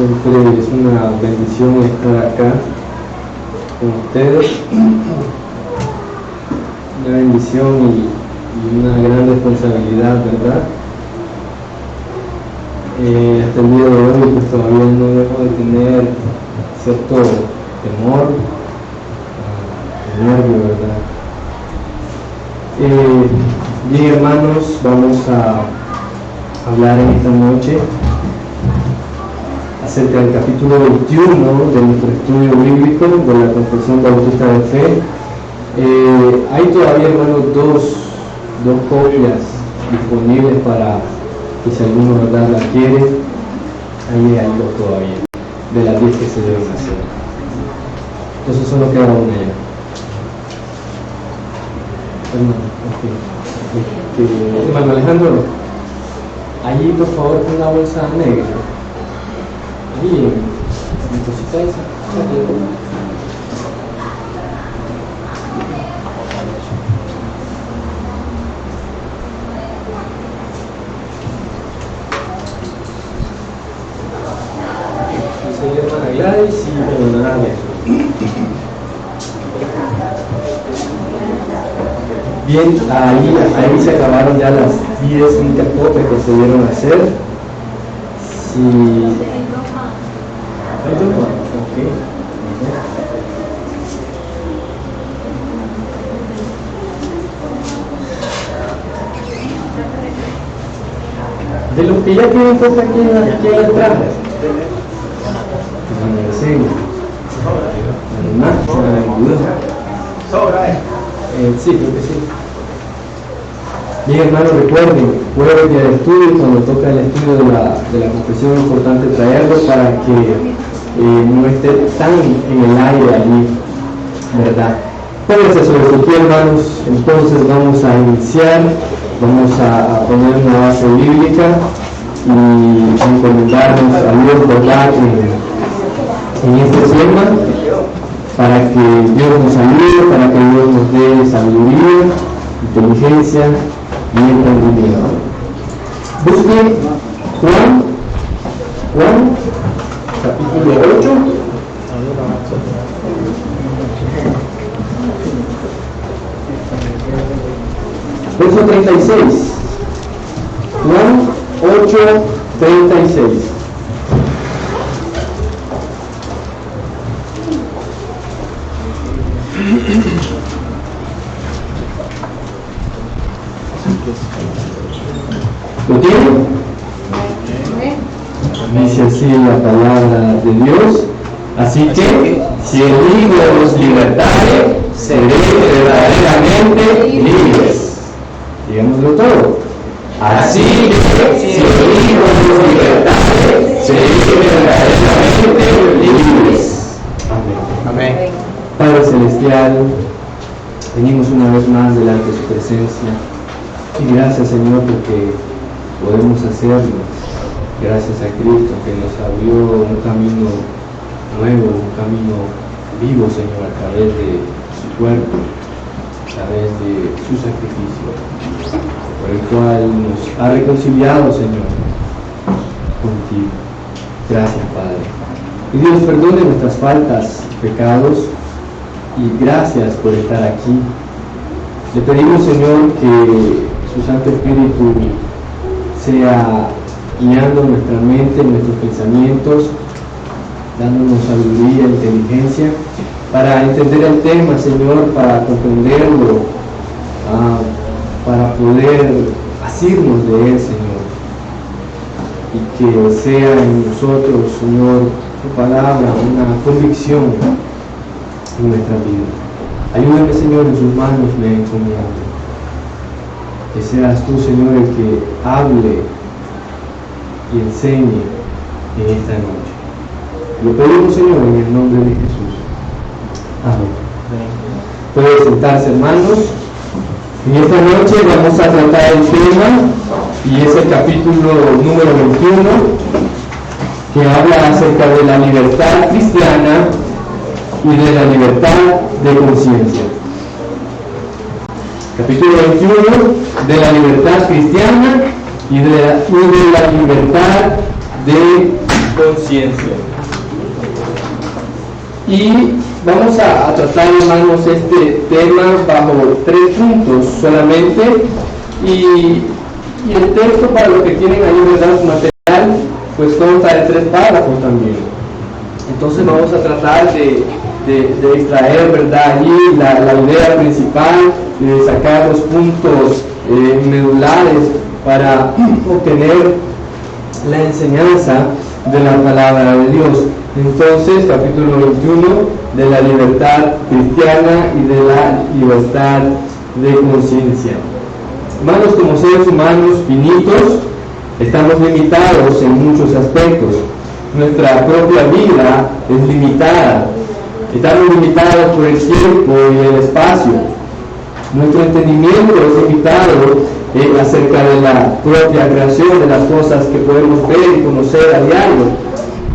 Siempre es una bendición estar acá con ustedes, una bendición y una gran responsabilidad, ¿verdad? Hasta el día de hoy pues todavía no dejo de tener cierto temor, nervio, ¿verdad? Bien, hermanos, vamos a hablar en esta noche acerca del capítulo 21 de nuestro estudio bíblico de la Confesión Bautista de Fe. Hay todavía, hermanos, dos copias disponibles para que si alguno, ¿verdad?, la quiere. Ahí hay dos todavía, de las 10 que se deben hacer. Entonces solo queda una ya. Hermano Alejandro, allí por favor con una bolsa negra. Ahí en cosita esa. Soy hermana Gladys y hermana Nadia. Bien, ahí se acabaron ya las 10 únicas copias que se dieron a hacer. Si... ¿Hay dos más? Ok. De los que ya tienen cosas aquí en la entrada. Sí. Sí, creo que sí. Bien, hermanos, recuerden, jueves día de estudio, cuando toca el estudio de la confesión, es importante traerlo para que no esté tan en el aire allí, ¿verdad? Pónganse sobre su pie, hermanos. Entonces vamos a iniciar, vamos a poner una base bíblica y encomendarnos a Dios, ¿verdad?, en este tema, para que Dios nos ayude, para que Dios nos dé sabiduría, inteligencia y entendimiento. Busquen Juan, capítulo 8. Verso 36. Juan 8, 36. ¿Lo tienen? Dice así la palabra de Dios. Así que, si el Hijo los libertare, seréis verdaderamente libres. Digámoslo todo. Así que, si el Hijo los libertare, seréis verdaderamente libres. Amén. Amén. Padre Celestial, venimos una vez más delante de su presencia. Y gracias, Señor, porque podemos hacerlo. Gracias a Cristo que nos abrió un camino nuevo, un camino vivo, Señor, a través de su cuerpo, a través de su sacrificio, por el cual nos ha reconciliado, Señor, contigo. Gracias, Padre. Y Dios perdone nuestras faltas, pecados, y gracias por estar aquí. Le pedimos, Señor, que su Santo Espíritu sea guiando nuestra mente, nuestros pensamientos, dándonos sabiduría, inteligencia, para entender el tema, Señor, para comprenderlo, para poder asirnos de él, Señor, y que sea en nosotros, Señor, tu palabra, una convicción en nuestra vida. Ayúdame, Señor, en sus manos me encomiendo. Que seas tú, Señor, el que hable y enseñe en esta noche. Lo pedimos, Señor, en el nombre de Jesús. Amén. Pueden sentarse, hermanos. En esta noche vamos a tratar el tema, y es el capítulo número 21, que habla acerca de la libertad cristiana y de la libertad de conciencia. Capítulo 21 de la libertad cristiana y de la libertad de conciencia. Y vamos a tratar, hermanos, este tema bajo 3 puntos solamente. Y el texto, para los que tienen ahí, ¿verdad?, su material, pues consta de 3 párrafos también. Entonces vamos a tratar de extraer, ¿verdad?, allí la idea principal, de sacar los puntos medulares para obtener la enseñanza de la palabra de Dios. Entonces, capítulo 21, de la libertad cristiana y de la libertad de conciencia. Hermanos, como seres humanos finitos, estamos limitados en muchos aspectos. Nuestra propia vida es limitada. Estamos limitados por el tiempo y el espacio. Nuestro entendimiento es limitado acerca de la propia creación, de las cosas que podemos ver y conocer a diario.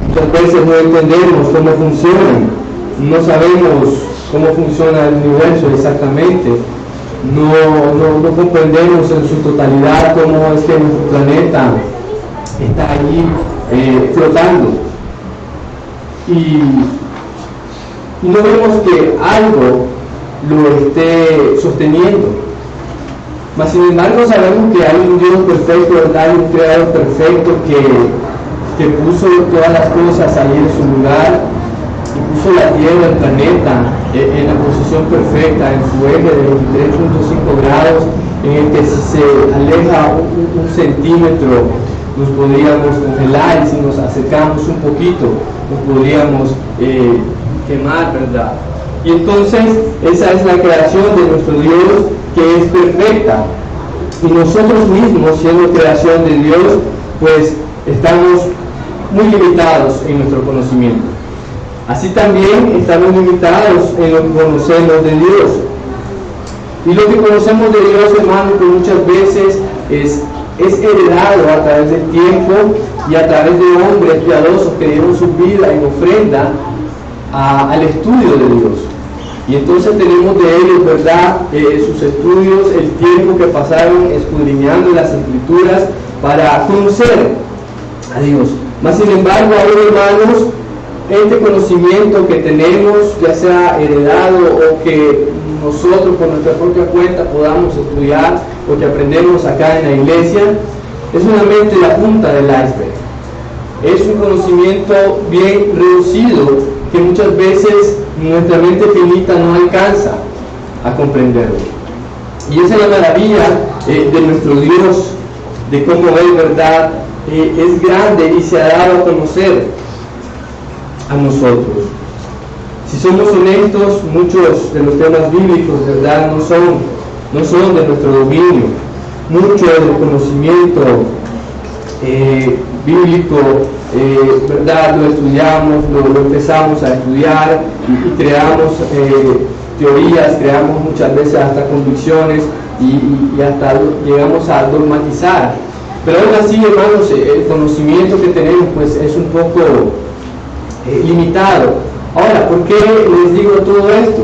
Muchas veces no entendemos cómo funcionan, no sabemos cómo funciona el universo exactamente, no comprendemos en su totalidad cómo es que nuestro planeta está allí flotando. Y no vemos que algo lo esté sosteniendo. Mas sin embargo sabemos que hay un Dios perfecto, hay un Creador perfecto que puso todas las cosas ahí en su lugar, y puso la Tierra, el planeta, en la posición perfecta, en su eje de 23.5 grados, en el que si se aleja un centímetro nos podríamos congelar, y si nos acercamos un poquito nos podríamos quemar, ¿verdad? Y entonces esa es la creación de nuestro Dios, que es perfecta, y nosotros mismos, siendo creación de Dios, pues estamos muy limitados en nuestro conocimiento. Así también estamos limitados en lo que conocemos de Dios. Y lo que conocemos de Dios, hermanos, que muchas veces es heredado a través del tiempo y a través de hombres piadosos que dieron su vida en ofrenda al estudio de Dios. Y entonces tenemos de ellos, ¿verdad?, sus estudios, el tiempo que pasaron escudriñando las Escrituras para conocer a Dios. Mas sin embargo, ahora, hermanos, este conocimiento que tenemos, ya sea heredado o que nosotros por nuestra propia cuenta podamos estudiar o que aprendemos acá en la iglesia, es solamente la punta del iceberg. Es un conocimiento bien reducido que muchas veces nuestra mente finita no alcanza a comprenderlo. Y esa es la maravilla de nuestro Dios, de cómo Él, ¿verdad?, es grande y se ha dado a conocer a nosotros. Si somos honestos, muchos de los temas bíblicos, ¿verdad?, no son de nuestro dominio. Mucho del conocimiento bíblico, ¿verdad?, lo estudiamos, lo empezamos a estudiar y creamos teorías, creamos muchas veces hasta convicciones y hasta llegamos a dogmatizar. Pero aún así, hermanos, el conocimiento que tenemos pues es un poco limitado. Ahora, ¿por qué les digo todo esto?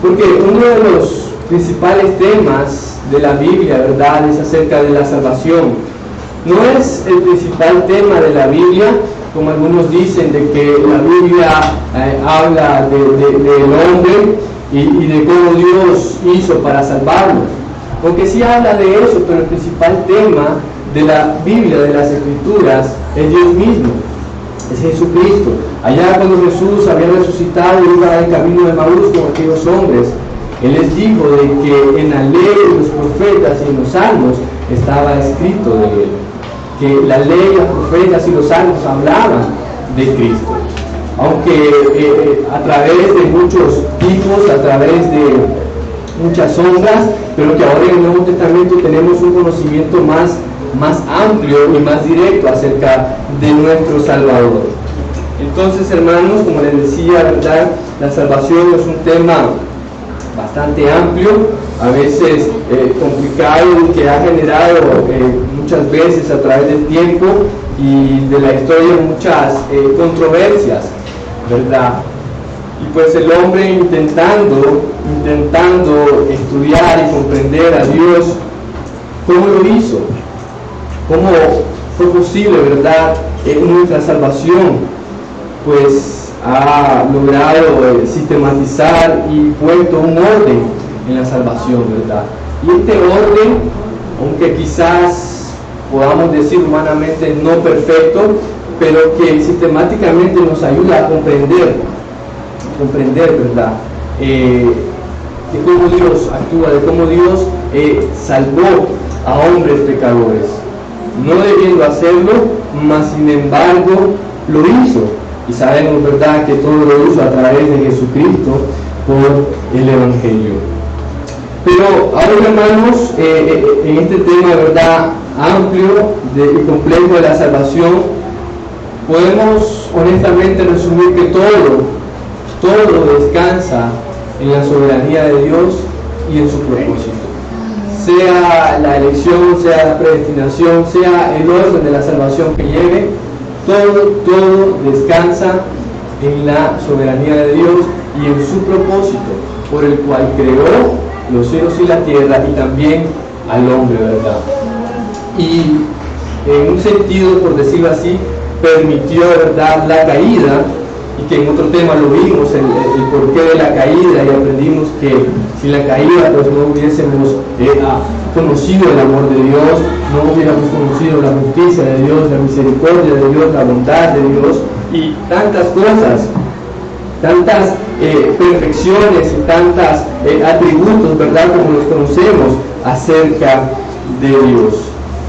Porque uno de los principales temas de la Biblia, ¿verdad?, es acerca de la salvación. No es el principal tema de la Biblia, como algunos dicen, de que la Biblia habla del hombre y de cómo Dios hizo para salvarlo. Porque sí habla de eso, pero el principal tema de la Biblia, de las Escrituras, es Dios mismo, es Jesucristo. Allá cuando Jesús había resucitado y iba en camino de Maús con aquellos hombres, Él les dijo de que en la ley de los profetas y en los salmos estaba escrito de Él, que la ley, los profetas y los salmos hablaban de Cristo. Aunque a través de muchos tipos, a través de muchas sombras, pero que ahora en el Nuevo Testamento tenemos un conocimiento más amplio y más directo acerca de nuestro Salvador. Entonces, hermanos, como les decía, ¿verdad?, la salvación es un tema bastante amplio, a veces complicado, que ha generado muchas veces a través del tiempo y de la historia muchas controversias, ¿verdad? Y pues el hombre intentando estudiar y comprender a Dios, ¿cómo lo hizo? ¿Cómo fue posible, ¿verdad? Nuestra salvación, pues ha logrado sistematizar y puesto un orden en la salvación, ¿verdad? Y este orden, aunque quizás podamos decir humanamente no perfecto, pero que sistemáticamente nos ayuda a comprender, ¿verdad? De cómo Dios actúa, de cómo Dios salvó a hombres pecadores, no debiendo hacerlo, mas sin embargo lo hizo, y sabemos, ¿verdad?, que todo lo hizo a través de Jesucristo por el Evangelio. Pero ahora, hermanos, en este tema, ¿verdad?, amplio y complejo de la salvación, podemos honestamente resumir que todo descansa en la soberanía de Dios y en su propósito. Sea la elección, sea la predestinación, sea el orden de la salvación que lleve, todo descansa en la soberanía de Dios y en su propósito, por el cual creó los cielos y la tierra y también al hombre, ¿verdad? Y en un sentido, por decirlo así, permitió, ¿verdad?, la caída, y que en otro tema lo vimos, el porqué de la caída, y aprendimos que sin la caída pues no hubiésemos conocido el amor de Dios, no hubiéramos conocido la justicia de Dios, la misericordia de Dios, la bondad de Dios y tantas cosas, tantas perfecciones y tantos atributos, ¿verdad?, como los conocemos acerca de Dios.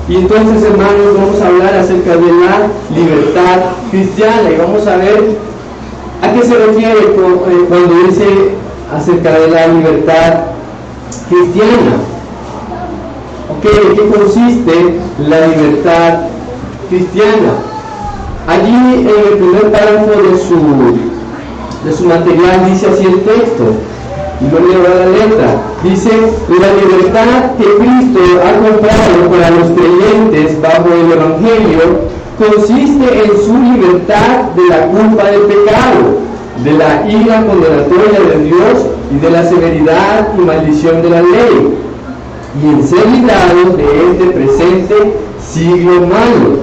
Y entonces, hermanos, vamos a hablar acerca de la libertad cristiana y vamos a ver a qué se refiere cuando dice acerca de la libertad cristiana. ¿En qué consiste la libertad cristiana? Allí en el primer párrafo de su material dice así el texto, y lo leo a la letra. Dice: la libertad que Cristo ha comprado para los creyentes bajo el Evangelio consiste en su libertad de la culpa del pecado, de la ira condenatoria de Dios y de la severidad y maldición de la ley, y en ser librados de este presente siglo malo,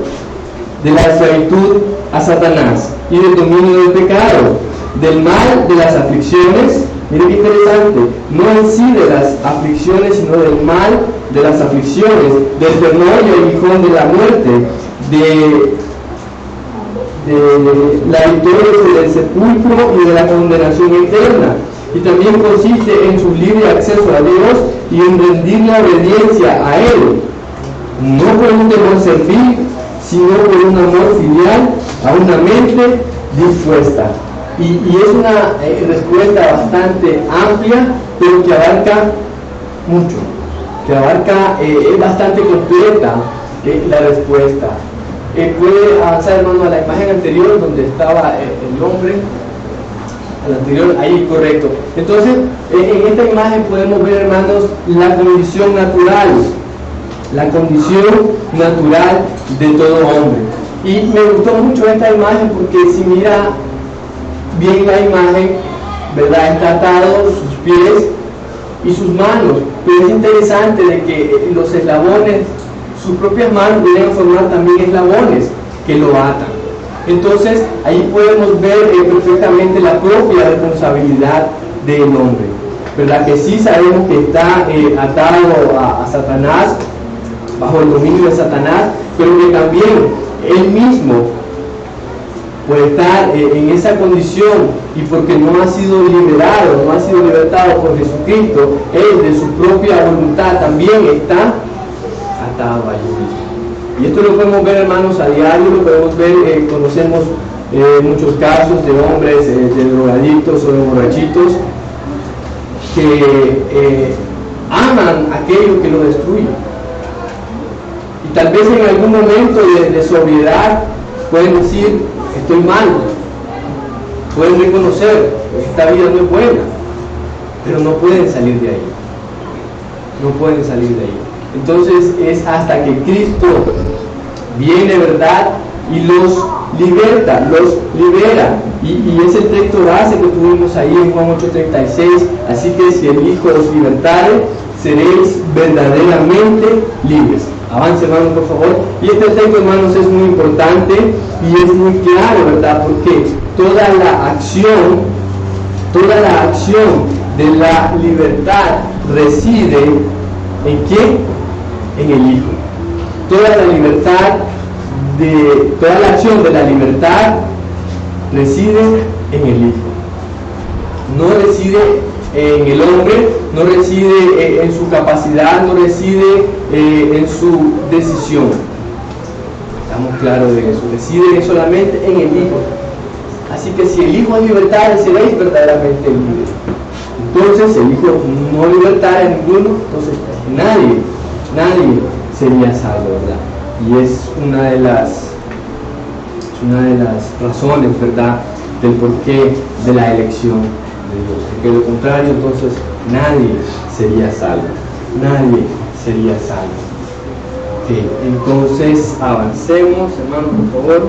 de la esclavitud a Satanás y del dominio del pecado, del mal de las aflicciones. Miren qué interesante, no en sí de las aflicciones, sino del mal de las aflicciones, del temor y aguijón de la muerte, de la victoria del sepulcro y de la condenación eterna. Y también consiste en su libre acceso a Dios y en rendir la obediencia a Él, no por un temor servil, sino por un amor filial a una mente dispuesta. Y es una respuesta bastante amplia, pero que abarca mucho, es bastante completa la respuesta. Puede avanzar, hermano, a la imagen anterior donde estaba el hombre, al anterior, ahí, correcto. Entonces, en esta imagen podemos ver, hermanos, la condición natural de todo hombre. Y me gustó mucho esta imagen porque si mira bien la imagen, ¿verdad?, está atado sus pies y sus manos, pero es interesante de que los eslabones, sus propias manos deben formar también eslabones que lo atan. Entonces ahí podemos ver perfectamente la propia responsabilidad del hombre, ¿verdad?, que sí sabemos que está atado a Satanás, bajo el dominio de Satanás, pero que también él mismo, por estar en esa condición y porque no ha sido libertado por Jesucristo, él de su propia voluntad también está atado a él mismo. Y esto lo podemos ver, hermanos, a diario, lo podemos ver, conocemos muchos casos de hombres, de drogadictos o de borrachitos que aman aquello que lo destruye. Y tal vez en algún momento de sobriedad pueden decir: estoy mal, pueden reconocer que esta vida no es buena, pero no pueden salir de ahí. Entonces es hasta que Cristo viene, ¿verdad?, y los liberta, los libera. Y es el texto base que tuvimos ahí en Juan 8:36. Así que si el Hijo os libertare, seréis verdaderamente libres. Avance, hermano, por favor. Y este texto, hermanos, es muy importante y es muy claro, ¿verdad? Porque toda la acción de la libertad reside ¿en quién? En el Hijo. Toda la acción de la libertad reside en el Hijo. No reside en el hombre, no reside en su capacidad, no reside en su decisión. Estamos claros de eso. Reside solamente en el Hijo. Así que si el Hijo es libertad, seréis verdaderamente libres. Entonces, el Hijo no libertad en ninguno, entonces nadie sería salvo, ¿verdad? Y es una de las razones, ¿verdad?, del porqué de la elección de Dios. Porque de lo contrario, entonces, nadie sería salvo. Nadie sería salvo. Okay. Entonces, avancemos, hermanos, por favor.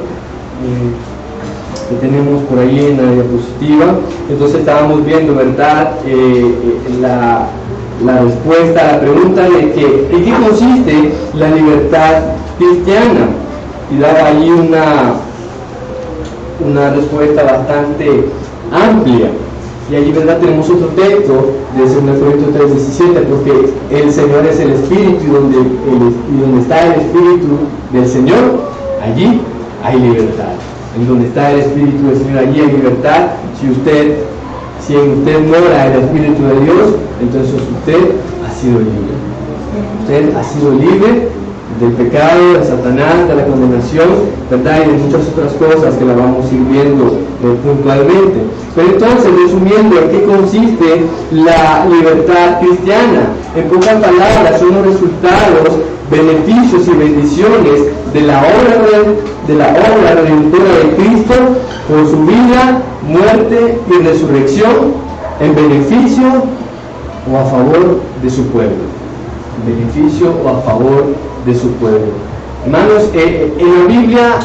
Que tenemos por ahí en la diapositiva. Entonces estábamos viendo, ¿verdad?, la respuesta a la pregunta de que ¿en qué consiste la libertad cristiana? Y daba ahí una respuesta bastante amplia. Y allí, ¿verdad?, tenemos otro texto de 2 Corintios 3:17, porque el Señor es el Espíritu y donde está el Espíritu del Señor, allí hay libertad. En donde está el Espíritu del Señor, allí hay libertad. Si en usted mora el Espíritu de Dios, entonces usted ha sido libre. Usted ha sido libre del pecado, de Satanás, de la condenación, ¿verdad?, y de muchas otras cosas que la vamos a ir viendo puntualmente. Pero entonces, resumiendo, ¿en qué consiste la libertad cristiana? En pocas palabras, son los resultados, beneficios y bendiciones de la obra redentora de Cristo por su vida, muerte y resurrección en beneficio o a favor de su pueblo. En beneficio o a favor de su pueblo. Hermanos, en la Biblia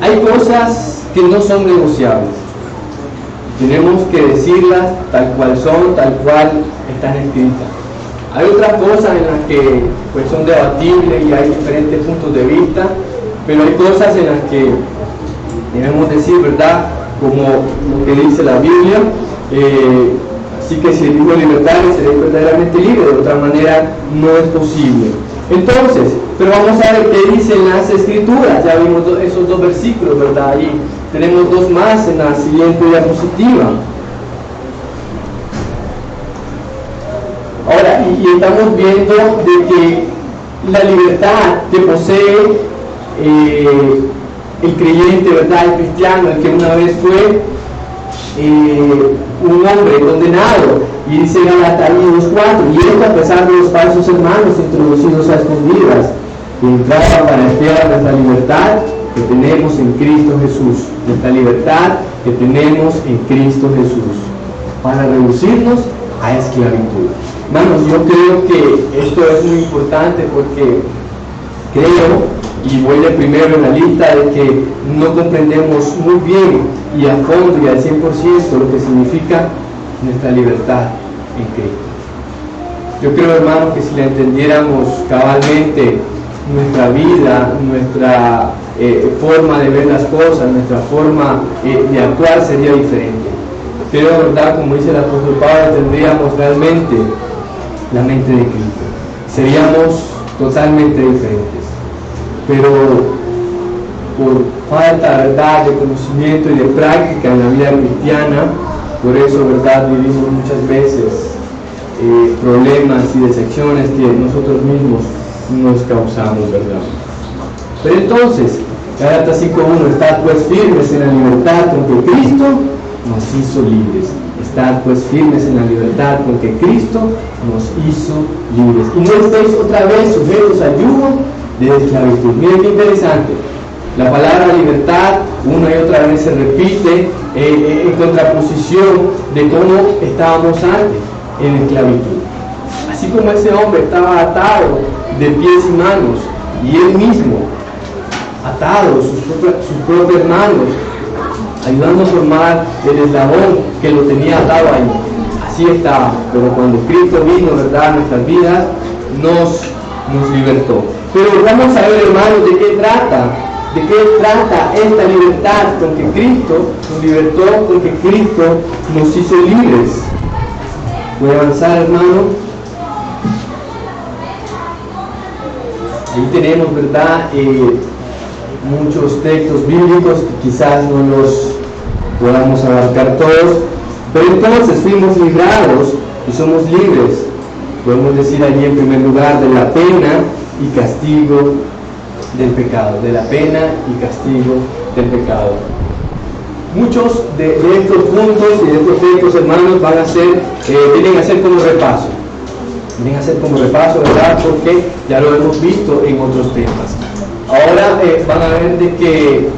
hay cosas que no son negociables. Tenemos que decirlas tal cual son, tal cual están escritas. Hay otras cosas en las que pues, son debatibles y hay diferentes puntos de vista, pero hay cosas en las que debemos decir, ¿verdad?, como lo que dice la Biblia. Así que si el Hijo libertario será verdaderamente libre, de otra manera no es posible. Entonces, pero vamos a ver qué dicen las Escrituras. Ya vimos esos dos versículos, ¿verdad? Ahí tenemos dos más en la siguiente diapositiva. Ahora, y estamos viendo de que la libertad que posee el creyente, ¿verdad?, el cristiano, el que una vez fue un hombre condenado, y dice Gálatas 2:4, y esto a pesar de los falsos hermanos introducidos a escondidas, que entraban para espiar nuestra libertad que tenemos en Cristo Jesús, nuestra libertad que tenemos en Cristo Jesús, para reducirnos a esclavitud. Hermanos, yo creo que esto es muy importante porque creo, y voy de primero en la lista, de que no comprendemos muy bien y a fondo y al 100% lo que significa nuestra libertad en Cristo. Yo creo, hermanos, que si la entendiéramos cabalmente, nuestra vida, nuestra forma de ver las cosas, nuestra forma de actuar sería diferente. Pero, ¿verdad?, como dice el apóstol Pablo, tendríamos realmente la mente de Cristo. Seríamos totalmente diferentes. Pero por falta, ¿verdad?, de conocimiento y de práctica en la vida cristiana, por eso, ¿verdad?, vivimos muchas veces problemas y decepciones que nosotros mismos nos causamos, ¿verdad? Pero entonces, Gálatas 5:1, estad pues firmes en la libertad con que Cristo nos hizo libres. Estad pues firmes en la libertad con que Cristo nos hizo libres. Y no estéis otra vez sujetos al yugo de esclavitud. Miren qué interesante. La palabra libertad una y otra vez se repite en contraposición de cómo estábamos antes, en esclavitud. Así como ese hombre estaba atado de pies y manos, y él mismo atado, sus propias manos, ayudando a formar el eslabón que lo tenía atado ahí. Así estaba. Pero cuando Cristo vino, ¿verdad?, a nuestras vidas, nos nos libertó. Pero vamos a ver, hermanos, de qué trata esta libertad, con que Cristo nos libertó, con que Cristo nos hizo libres. Voy a avanzar, hermano. Ahí tenemos, ¿verdad? Muchos textos bíblicos que quizás no los podamos abarcar todos, pero entonces fuimos librados y somos libres. Podemos decir allí en primer lugar de la pena y castigo del pecado, de la pena y castigo del pecado. Muchos de estos puntos y de estos textos, hermanos, vienen a ser como repaso. Vienen a ser como repaso, ¿verdad? Porque ya lo hemos visto en otros temas. Ahora van a ver de que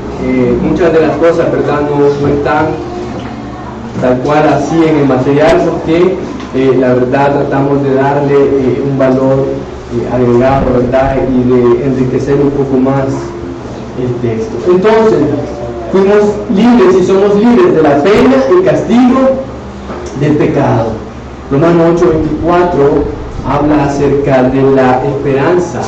muchas de las cosas, ¿verdad?, no están tal cual así en el material, porque la verdad tratamos de darle un valor agregado, ¿verdad?, y de enriquecer un poco más el texto. Entonces, fuimos libres y somos libres de la pena y castigo del pecado. Romanos 8:24 habla acerca de la esperanza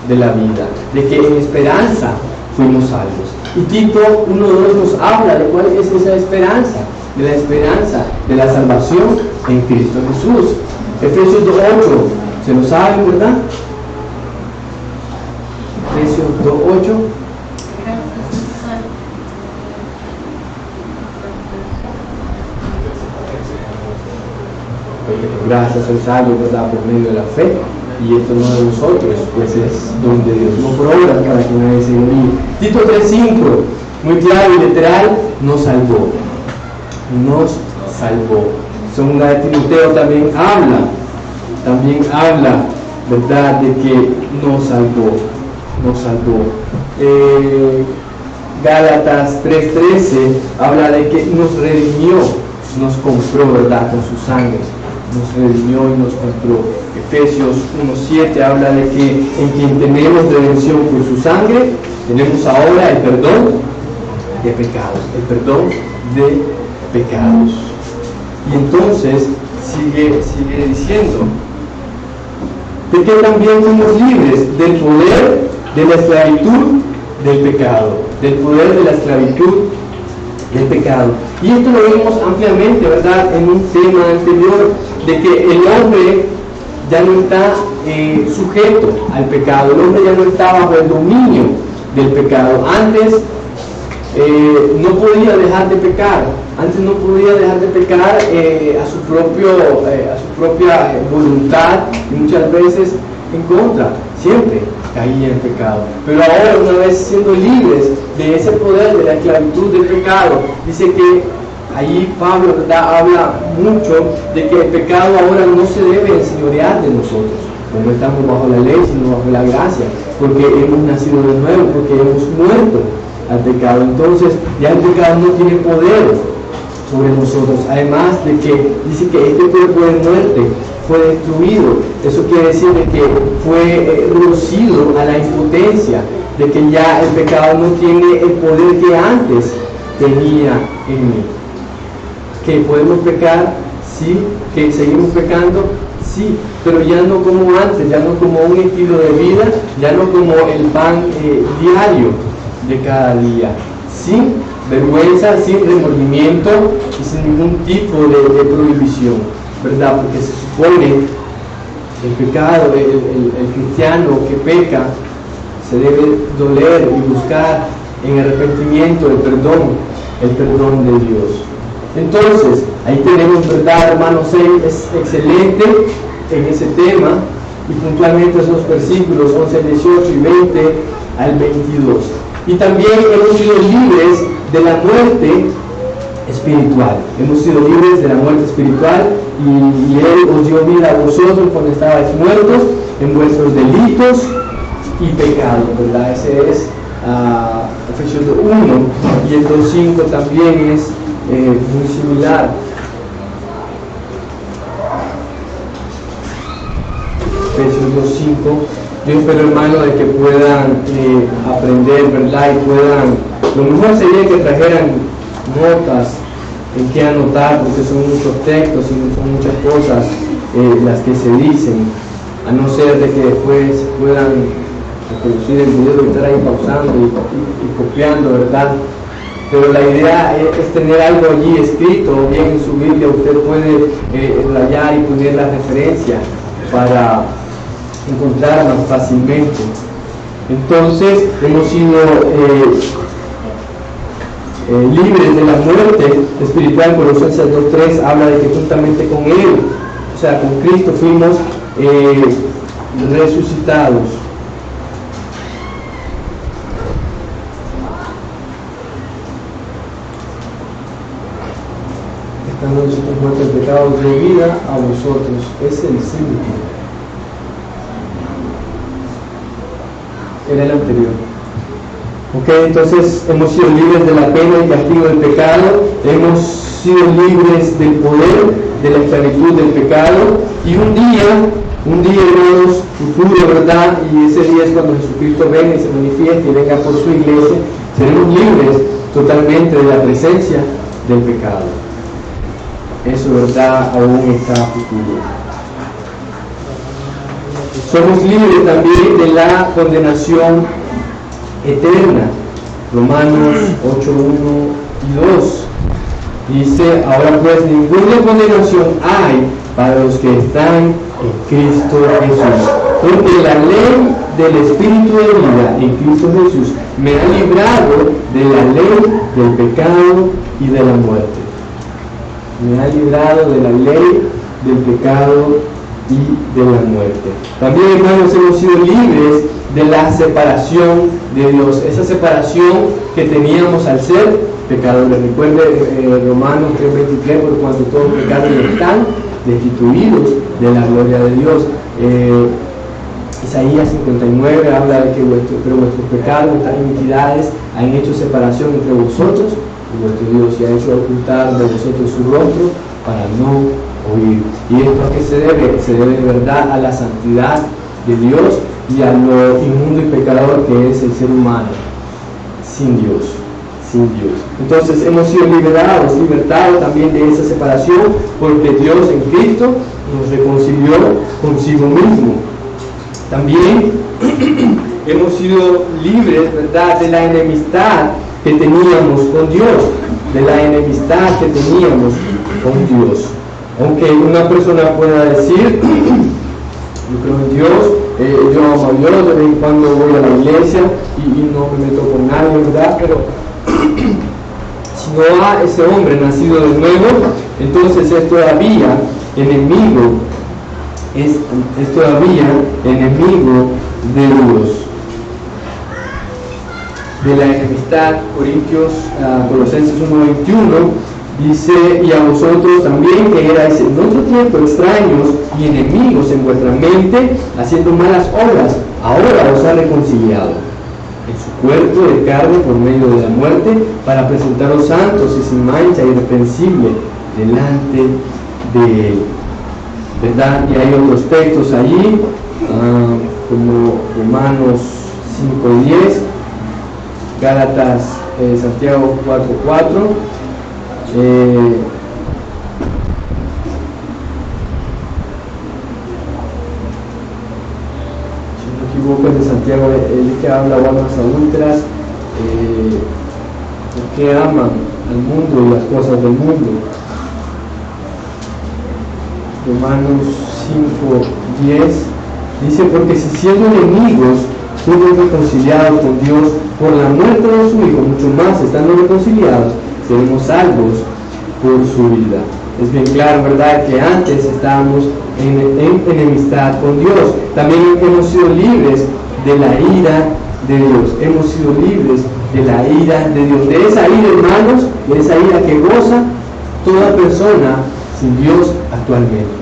de la vida, de que en esperanza fuimos salvos. Y Tito 1:2 nos habla de cuál es esa esperanza, de la esperanza de la salvación en Cristo Jesús. Efesios 2:8, ¿se lo saben, verdad? Efesios 2:8. Gracias al salvo, ¿verdad?, por medio de la fe, y esto no de nosotros, pues es don de Dios, no por obras para que nadie se gloríe. Tito 3:5, muy claro y literal, nos salvó. Segunda de Timoteo también habla, ¿verdad?, de que nos salvó. Gálatas 3:13 habla de que nos redimió, nos compró, ¿verdad?, con su sangre. Nos redimió y nos compró. Efesios 1:7 habla de que en quien tenemos redención por su sangre, tenemos ahora el perdón de pecados. Y entonces sigue diciendo de que también fuimos libres del poder de la esclavitud del pecado, Y esto lo vimos ampliamente, ¿verdad?, en un tema anterior, de que el hombre ya no está sujeto al pecado, el hombre ya no está bajo el dominio del pecado. Antes no podía dejar de pecar, a su propia voluntad, y muchas veces en contra, siempre caía en pecado. Pero ahora, una vez siendo libres de ese poder de la esclavitud del pecado, dice que ahí Pablo, ¿verdad?, habla mucho de que el pecado ahora no se debe enseñorear de nosotros, no estamos bajo la ley sino bajo la gracia, porque hemos nacido de nuevo, porque hemos muerto al pecado. Entonces ya el pecado no tiene poder sobre nosotros, además de que dice que este cuerpo de muerte fue destruido. Eso quiere decir de que fue reducido a la impotencia, de que ya el pecado no tiene el poder que antes tenía en mí. Que podemos pecar, sí, que seguimos pecando, sí, pero ya no como antes, ya no como un estilo de vida, ya no como el pan diario de cada día, sin vergüenza, sin remordimiento y sin ningún tipo de prohibición, ¿verdad? Porque se supone el pecado, el cristiano que peca se debe doler y buscar en arrepentimiento el perdón de Dios. Entonces, ahí tenemos, ¿verdad, hermanos? Es excelente en ese tema, y puntualmente esos versículos 11, 18 y 20 al 22. Y también hemos sido libres de la muerte espiritual. Y Él os dio vida a vosotros cuando estabais muertos en vuestros delitos y pecados, ¿verdad? Ese es Efesios 1, y el 2:5 también es muy similar. Efesios 2:5. Yo espero, hermano, de que puedan aprender, ¿verdad? Y puedan, lo mejor sería que trajeran notas en que anotar, porque son muchos textos y son muchas cosas las que se dicen. a no ser de que después puedan reproducir el video y estar ahí pausando y copiando, ¿verdad? Pero la idea es tener algo allí escrito, o bien en su Biblia usted puede rayar y poner la referencia para encontrar más fácilmente. Entonces hemos sido libres de la muerte espiritual. Colosenses 2:3 habla de que juntamente con Él, o sea, con Cristo, fuimos resucitados. Estando nosotros muertos en pecados, de vida a vosotros. Es el 5. Era el anterior. Ok, entonces hemos sido libres de la pena y castigo del pecado, hemos sido libres del poder de la esclavitud del pecado, y un día, hermanos, futuro, ¿verdad? Y ese día es cuando Jesucristo venga y se manifieste y venga por su iglesia, seremos libres totalmente de la presencia del pecado. Eso, ¿verdad?, aún está a futuro. Somos libres también de la condenación eterna. Romanos 8:1 y 2 dice: ahora pues ninguna condenación hay para los que están en Cristo Jesús, porque la ley del Espíritu de vida en Cristo Jesús me ha librado de la ley del pecado y de la muerte. Me ha librado de la ley del pecado y de la muerte. También, hermanos, hemos sido libres de la separación de Dios, esa separación que teníamos al ser pecadores. Recuerde Romanos 3:23: por cuanto todos los pecados están destituidos de la gloria de Dios. Isaías 59 habla de que vuestros pecados, vuestras iniquidades han hecho separación entre vosotros y vuestro Dios, y ha hecho ocultar de vosotros su rostro para no oír. ¿Y esto a qué se debe? Se debe de verdad a la santidad de Dios y a lo inmundo y pecador que es el ser humano sin Dios. Entonces hemos sido libertados también de esa separación, porque Dios en Cristo nos reconcilió consigo mismo. También hemos sido libres, ¿verdad?, de la enemistad que teníamos con Dios, Aunque una persona pueda decir: yo creo en Dios, yo amo a Dios, de vez en cuando voy a la iglesia y no me meto con nadie, ¿verdad? Pero si no ha ese hombre nacido de nuevo, entonces es todavía enemigo de Dios. De la enemistad, Colosenses 1:21 dice: y a vosotros también, que erais en otro tiempo extraños y enemigos en vuestra mente, haciendo malas obras, ahora os ha reconciliado en su cuerpo de carne por medio de la muerte, para presentaros santos y sin mancha, irreprensible delante de Él. ¿Verdad? Y hay otros textos allí, como Romanos 5:10, Gálatas, Santiago 4:4. Si no me equivoco, es de Santiago, el que habla de almas adúlteras, que aman al mundo y las cosas del mundo. Romanos 5:10 dice: porque si siendo enemigos fuimos reconciliados con Dios por la muerte de su Hijo, mucho más estando reconciliados seremos salvos por su vida. Es bien claro, ¿verdad?, que antes estábamos en enemistad con Dios. También hemos sido libres de la ira de Dios. Hemos sido libres de la ira de Dios. De esa ira, hermanos, de esa ira que goza toda persona sin Dios actualmente.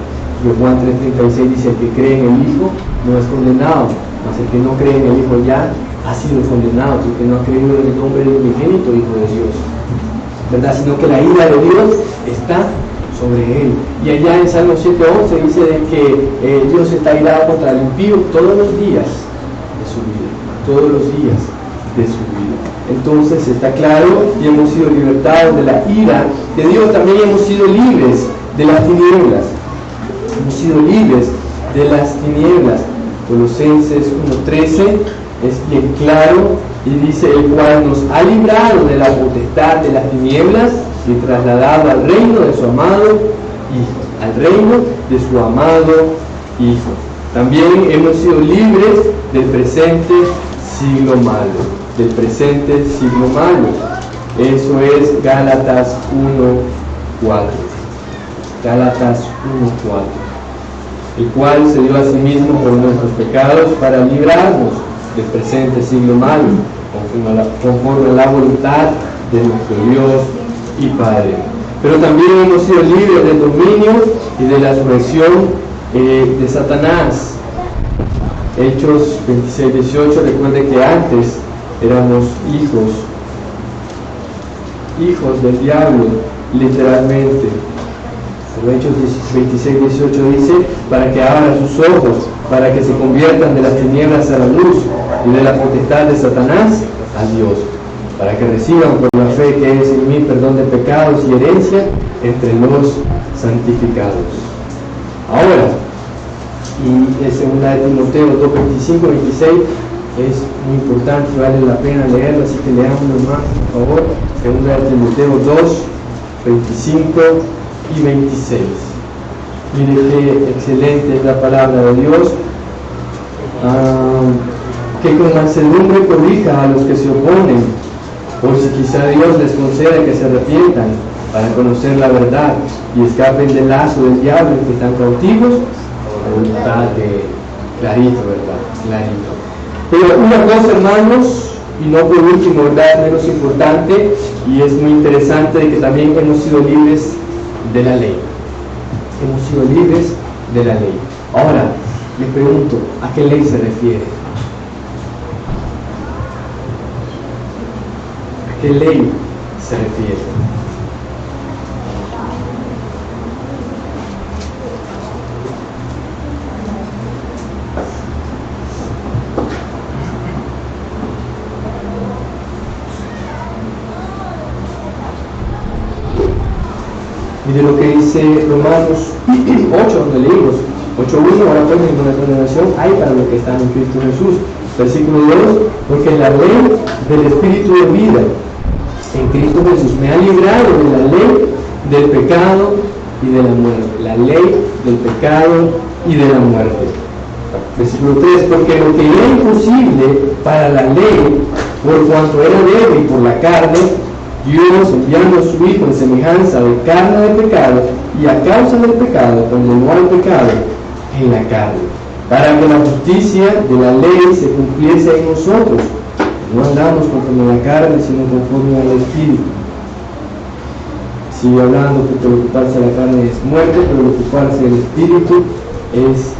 Juan 3:36 dice: el que cree en el Hijo no es condenado, mas el que no cree en el Hijo ya ha sido condenado, porque no ha creído en el nombre del unigénito Hijo de Dios, ¿verdad? Sino que la ira de Dios está sobre él. Y allá en Salmo 7:11 dice de que Dios está irado contra el impío todos los días de su vida, Entonces está claro, y hemos sido libertados de la ira de Dios. También hemos sido libres de las tinieblas, hemos sido libres de las tinieblas. Colosenses 1:13 es bien claro y dice: el cual nos ha librado de la potestad de las tinieblas y trasladado al reino de su amado Hijo, al reino de su amado Hijo. También hemos sido libres del presente siglo malo, del presente siglo malo. Eso es Gálatas 1:4. Gálatas 1:4. El cual se dio a sí mismo por nuestros pecados para librarnos del presente siglo malo, conforme a la voluntad de nuestro Dios y Padre. Pero también hemos sido libres del dominio y de la sujeción de Satanás. Hechos 26:18, recuerde que antes éramos hijos del diablo, literalmente. Pero Hechos 26:18 dice: para que abran sus ojos, para que se conviertan de las tinieblas a la luz y de la potestad de Satanás a Dios, para que reciban por la fe que es en mí perdón de pecados y herencia entre los santificados. Ahora, y es 2 Timoteo 2:25-26, es muy importante, vale la pena leerlo, así que leámoslo más, por favor. 2 Timoteo 2:25 y 26. Mire qué excelente es la palabra de Dios, que con mansedumbre corrija a los que se oponen, por si quizá Dios les conceda que se arrepientan para conocer la verdad y escapen del lazo del diablo y que están cautivos a la voluntad de clarito, ¿verdad? Clarito. Pero una cosa, hermanos, y no por último, ¿verdad?, menos importante, y es muy interesante, de que también hemos sido libres de la ley. Hemos sido libres de la ley. Ahora, le pregunto, ¿a qué ley se refiere? ¿A qué ley se refiere? Mire lo que dice Romanos 8, donde leímos 8:1, ahora pues ninguna condenación hay para los que están en Cristo Jesús. Versículo 2, porque la ley del Espíritu de vida en Cristo Jesús me ha librado de la ley del pecado y de la muerte. La ley del pecado y de la muerte. Versículo 3, porque lo que era imposible para la ley, por cuanto era débil por la carne, Dios, enviando a su Hijo en semejanza de carne de pecado, y a causa del pecado condenó al pecado en la carne, para que la justicia de la ley se cumpliese en nosotros. No andamos conforme a la carne, sino conforme al Espíritu. Sigue hablando que preocuparse de la carne es muerte, pero preocuparse del Espíritu es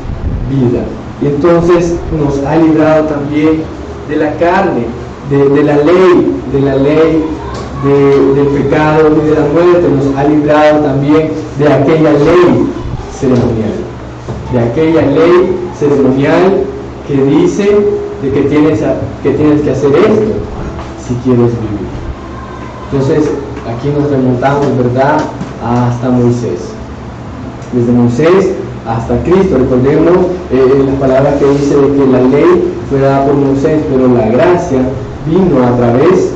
vida. Y entonces nos ha librado también de la carne, de la ley, del pecado y de la muerte. Nos ha librado también de aquella ley ceremonial, que dice de que tienes que hacer esto si quieres vivir. Entonces aquí nos remontamos, ¿verdad?, hasta Moisés. Desde Moisés hasta Cristo. Recordemos la palabra que dice de que la ley fue dada por Moisés, pero la gracia vino a través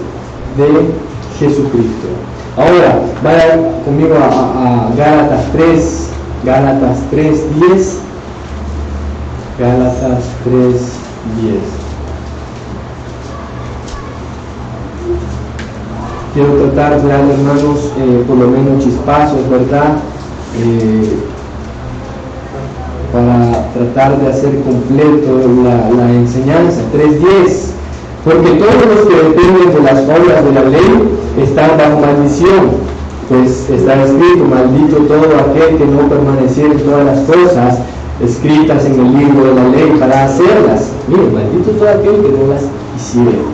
de Jesucristo. Ahora, vayan conmigo a Gálatas 3, Gálatas 3:10. Gálatas 3:10. Quiero tratar de dar, hermanos, por lo menos chispazos, ¿verdad?, para tratar de hacer completo la enseñanza. 3:10. Porque todos los que dependen de las obras de la ley están bajo maldición, pues está escrito: maldito todo aquel que no permaneciera en todas las cosas escritas en el libro de la ley para hacerlas. Mire, maldito todo aquel que no las hiciera.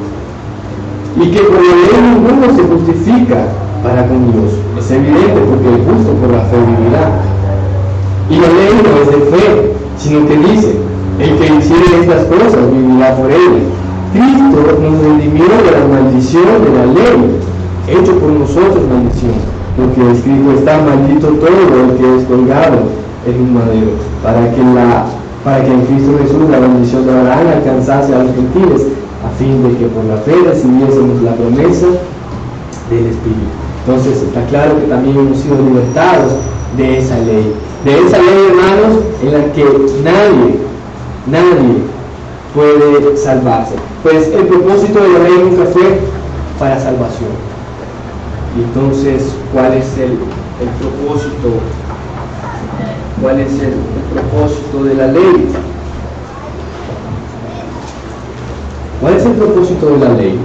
Y que por la ley ninguno se justifica para con Dios. Es evidente, porque el justo por la fe vivirá. Y la ley no es de fe, sino que dice: el que hiciere estas cosas vivirá por ellas. Cristo nos redimió de la maldición de la ley, hecho por nosotros maldición, porque escrito está: maldito todo el que es colgado en un madero, para que la para que en Cristo Jesús la bendición de Abraham alcanzase a los gentiles, a fin de que por la fe recibiésemos la promesa del Espíritu. Entonces está claro que también hemos sido libertados de esa ley, hermanos, en la que nadie puede salvarse. Pues el propósito de la ley nunca fue para salvación. Y entonces, ¿cuál es el propósito? ¿Cuál es el propósito de la ley? ¿Cuál es el propósito de la ley?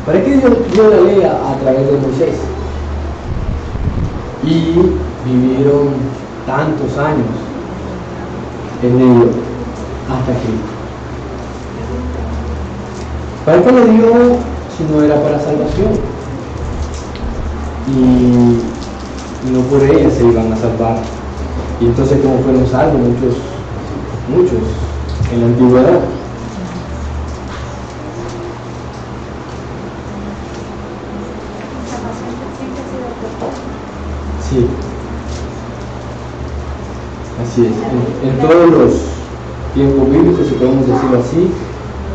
¿Para qué Dios dio la ley a través de Moisés? Y vivieron tantos años en ello hasta Cristo. ¿Para qué lo dio si no era para salvación? Y no por ella se iban a salvar. Y entonces, ¿cómo fueron salvos? Muchos en la antigüedad. Sí, así es. En todos los tiempos bíblicos, si podemos decirlo así,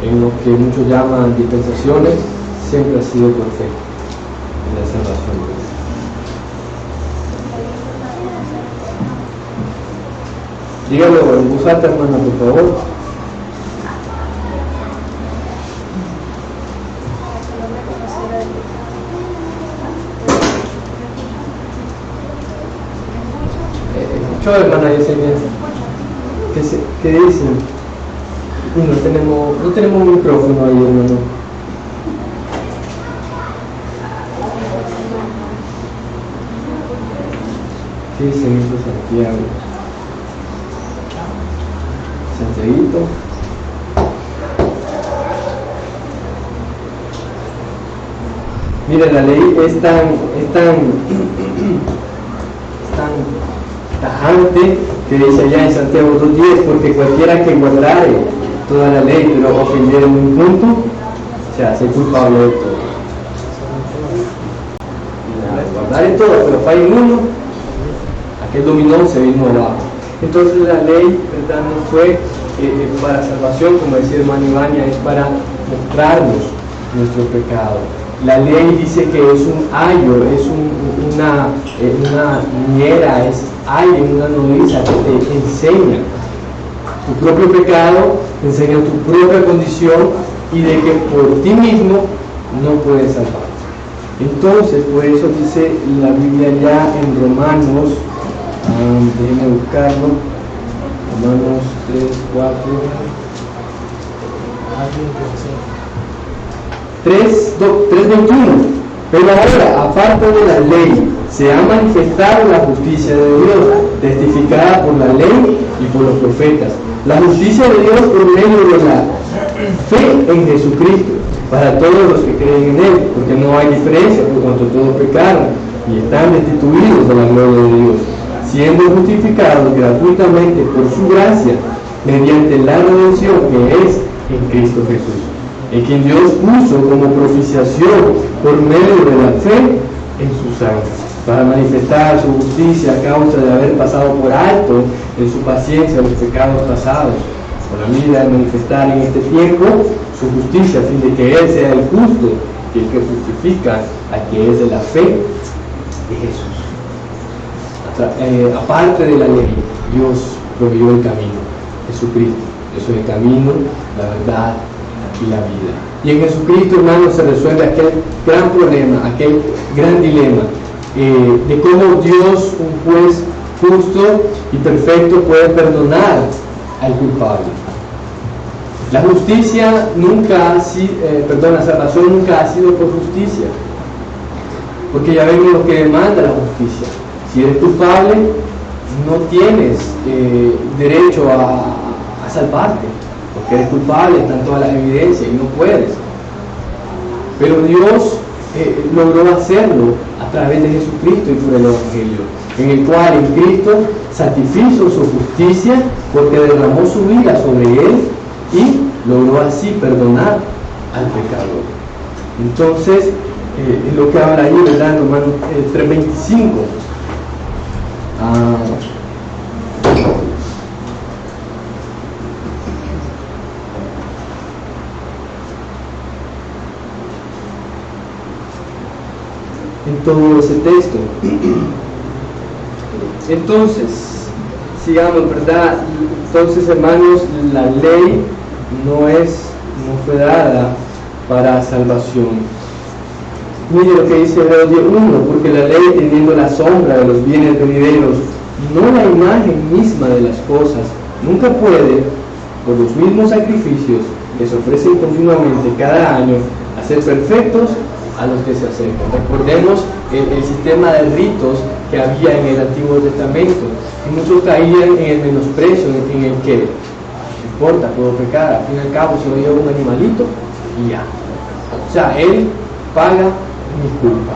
en lo que muchos llaman dispensaciones, siempre ha sido por fe en la salvación. Dígalo en voz alta, hermana, por favor. Escuchó, hermana Yesenia. ¿Qué dicen? No tenemos un micrófono ahí, hermano. ¿Qué dicen eso, Santiago? Santiaguito. Mire, la ley es tan tajante que dice allá en Santiago 2:10, porque cualquiera que guardare toda la ley pero ofendiera en un punto, se hace culpable de todo. Guardare todo pero falla en uno, aquel dominó se vino abajo. Entonces la ley, ¿verdad?, no fue para salvación, como decía el hermano Ivania, es para mostrarnos nuestro pecado. La ley dice que es un ayo, es una niñera, es alguien, una nodriza que te enseña tu propio pecado, te enseña tu propia condición y de que por ti mismo no puedes salvarte. Entonces, por eso dice la Biblia ya en Romanos, déjenme buscarlo, Romanos 3:21. Pero ahora, aparte de la ley, se ha manifestado la justicia de Dios, testificada por la ley y por los profetas. La justicia de Dios por medio de la fe en Jesucristo, para todos los que creen en Él, porque no hay diferencia, por cuanto todos pecaron y están destituidos de la gloria de Dios, siendo justificados gratuitamente por su gracia, mediante la redención que es en Cristo Jesús, en quien Dios puso como propiciación por medio de la fe en su sangre, para manifestar su justicia a causa de haber pasado por alto en su paciencia los pecados pasados, con la mira de manifestar en este tiempo su justicia, a fin de que Él sea el justo y el que justifica al que es de la fe de Jesús. Aparte de la ley, Dios proveyó el camino, Jesucristo. Eso es el camino, la verdad y la vida. Y en Jesucristo, hermanos, se resuelve aquel gran problema, aquel gran dilema de cómo Dios, un juez justo y perfecto, puede perdonar al culpable. La justicia nunca ha sido, la salvación nunca ha sido por justicia, porque ya vemos lo que demanda la justicia. Si eres culpable, no tienes derecho a salvarte, porque eres culpable, están todas las evidencias y no puedes. Pero Dios logró hacerlo a través de Jesucristo y por el Evangelio, en el cual en Cristo satisfizo su justicia porque derramó su vida sobre él y logró así perdonar al pecador. Entonces, es lo que habla ahí, ¿verdad? En Romanos 3:25. En todo ese texto. Entonces, sigamos, ¿verdad? Entonces, hermanos, la ley no fue dada para salvación. Mire lo que dice Hebreos 10:1, porque la ley, teniendo la sombra de los bienes venideros, no la imagen misma de las cosas, nunca puede, por los mismos sacrificios que se ofrecen continuamente cada año, hacer perfectos a los que se acercan. Recordemos el sistema de ritos que había en el Antiguo Testamento, y muchos caían en el menosprecio, en el que no importa, puedo pecar, al fin y al cabo se lo lleva un animalito y ya. O sea, él paga mi culpa.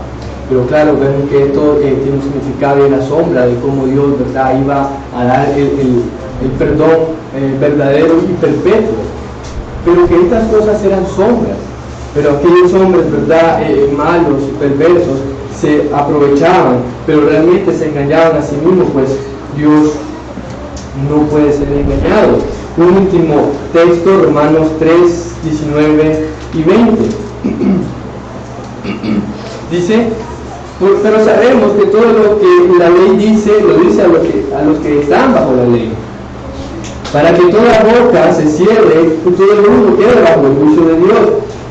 Pero claro, vemos que esto tiene un significado en la sombra de cómo Dios, ¿verdad?, iba a dar el perdón verdadero y perpetuo. Pero que estas cosas eran sombras. Pero aquellos hombres, ¿verdad?, malos y perversos se aprovechaban, pero realmente se engañaban a sí mismos, pues Dios no puede ser engañado. Un último texto, Romanos 3:19 y 20. Dice: pero sabemos que todo lo que la ley dice, lo dice a los que están bajo la ley, para que toda boca se cierre y todo el mundo quede bajo el juicio de Dios,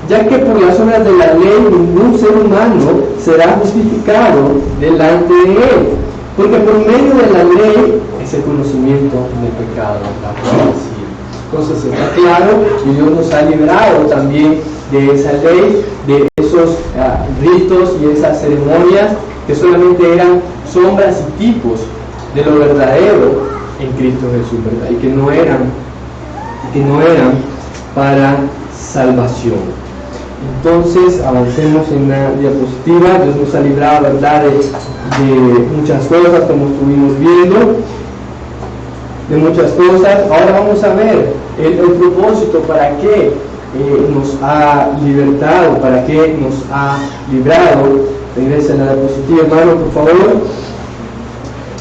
ya que por las obras de la ley ningún ser humano será justificado delante de él, porque por medio de la ley es el conocimiento del pecado, la justicia. Entonces está claro que Dios nos ha librado también de esa ley, de esos ritos y esas ceremonias que solamente eran sombras y tipos de lo verdadero en Cristo Jesús, ¿verdad? Y que no eran para salvación. Entonces avancemos en la diapositiva. Dios nos ha librado, ¿verdad?, de muchas cosas, como estuvimos viendo, de muchas cosas. Ahora vamos a ver el propósito, para qué nos ha libertado, para qué nos ha librado. Regresa a la diapositiva, hermano, por favor.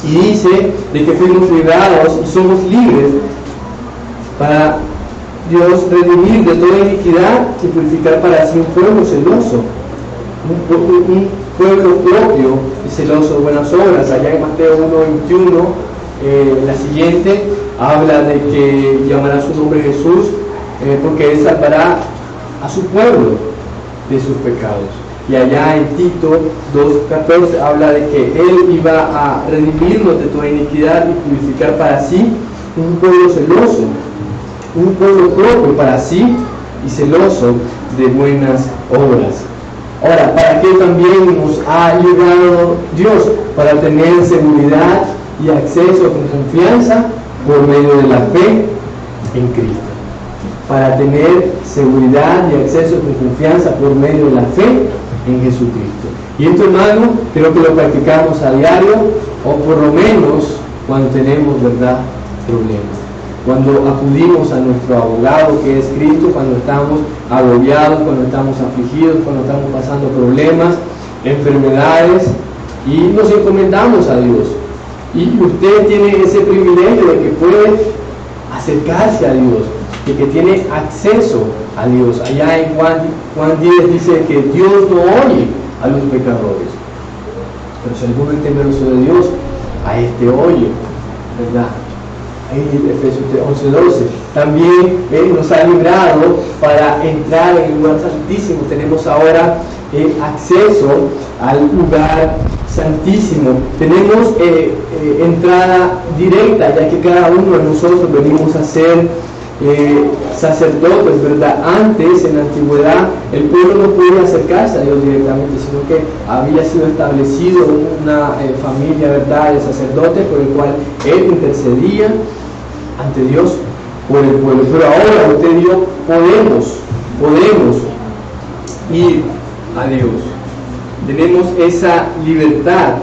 Y dice de que fuimos librados y somos libres para Dios redimir de toda iniquidad y purificar para sí un pueblo celoso, un pueblo propio y celoso de buenas obras. Allá en Mateo 1:21, la siguiente, habla de que llamará su nombre Jesús, porque él salvará a su pueblo de sus pecados. Y allá en Tito 2:14 habla de que él iba a redimirnos de toda iniquidad y purificar para sí un pueblo celoso, un pueblo propio para sí y celoso de buenas obras. Ahora, ¿para qué también nos ha librado Dios? Para tener seguridad y acceso con confianza por medio de la fe en Cristo. Para tener seguridad y acceso con confianza por medio de la fe en Jesucristo. Y esto, hermano, creo que lo practicamos a diario, o por lo menos cuando tenemos, ¿verdad?, problemas. Cuando acudimos a nuestro abogado, que es Cristo, cuando estamos agobiados, cuando estamos afligidos, cuando estamos pasando problemas, enfermedades, y nos encomendamos a Dios. Y usted tiene ese privilegio de que puede acercarse a Dios, de que tiene acceso a Dios. Allá en Juan 10 dice que Dios no oye a los pecadores, pero si alguno es temeroso de Dios, a este oye, ¿verdad? En Efesios 11:12. También nos ha librado para entrar en el lugar santísimo. Tenemos ahora acceso al lugar santísimo. Tenemos entrada directa, ya que cada uno de nosotros venimos a ser sacerdotes, ¿verdad? Antes, en la antigüedad, el pueblo no podía acercarse a Dios directamente, sino que había sido establecido una familia, ¿verdad?, de sacerdotes por el cual él intercedía ante Dios por el pueblo. Pero ahora usted y yo podemos ir a Dios. tenemos esa libertad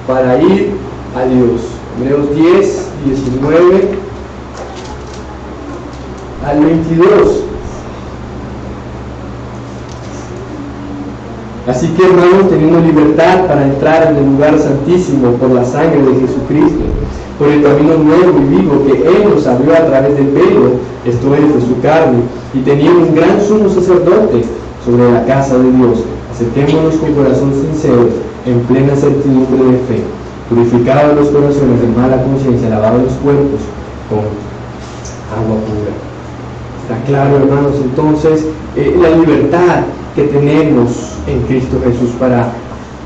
para ir a Dios. Hebreos 10, 19 al 22. Así que, hermanos, tenemos libertad para entrar en el lugar santísimo por la sangre de Jesucristo, por el camino nuevo y vivo que Él nos abrió a través del velo, esto es, de su carne, y teniendo un gran sumo sacerdote sobre la casa de Dios, acerquémonos con corazón sincero, en plena certidumbre de fe, purificados los corazones de mala conciencia, lavados los cuerpos con agua pura. Está claro, hermanos, entonces, la libertad que tenemos en Cristo Jesús para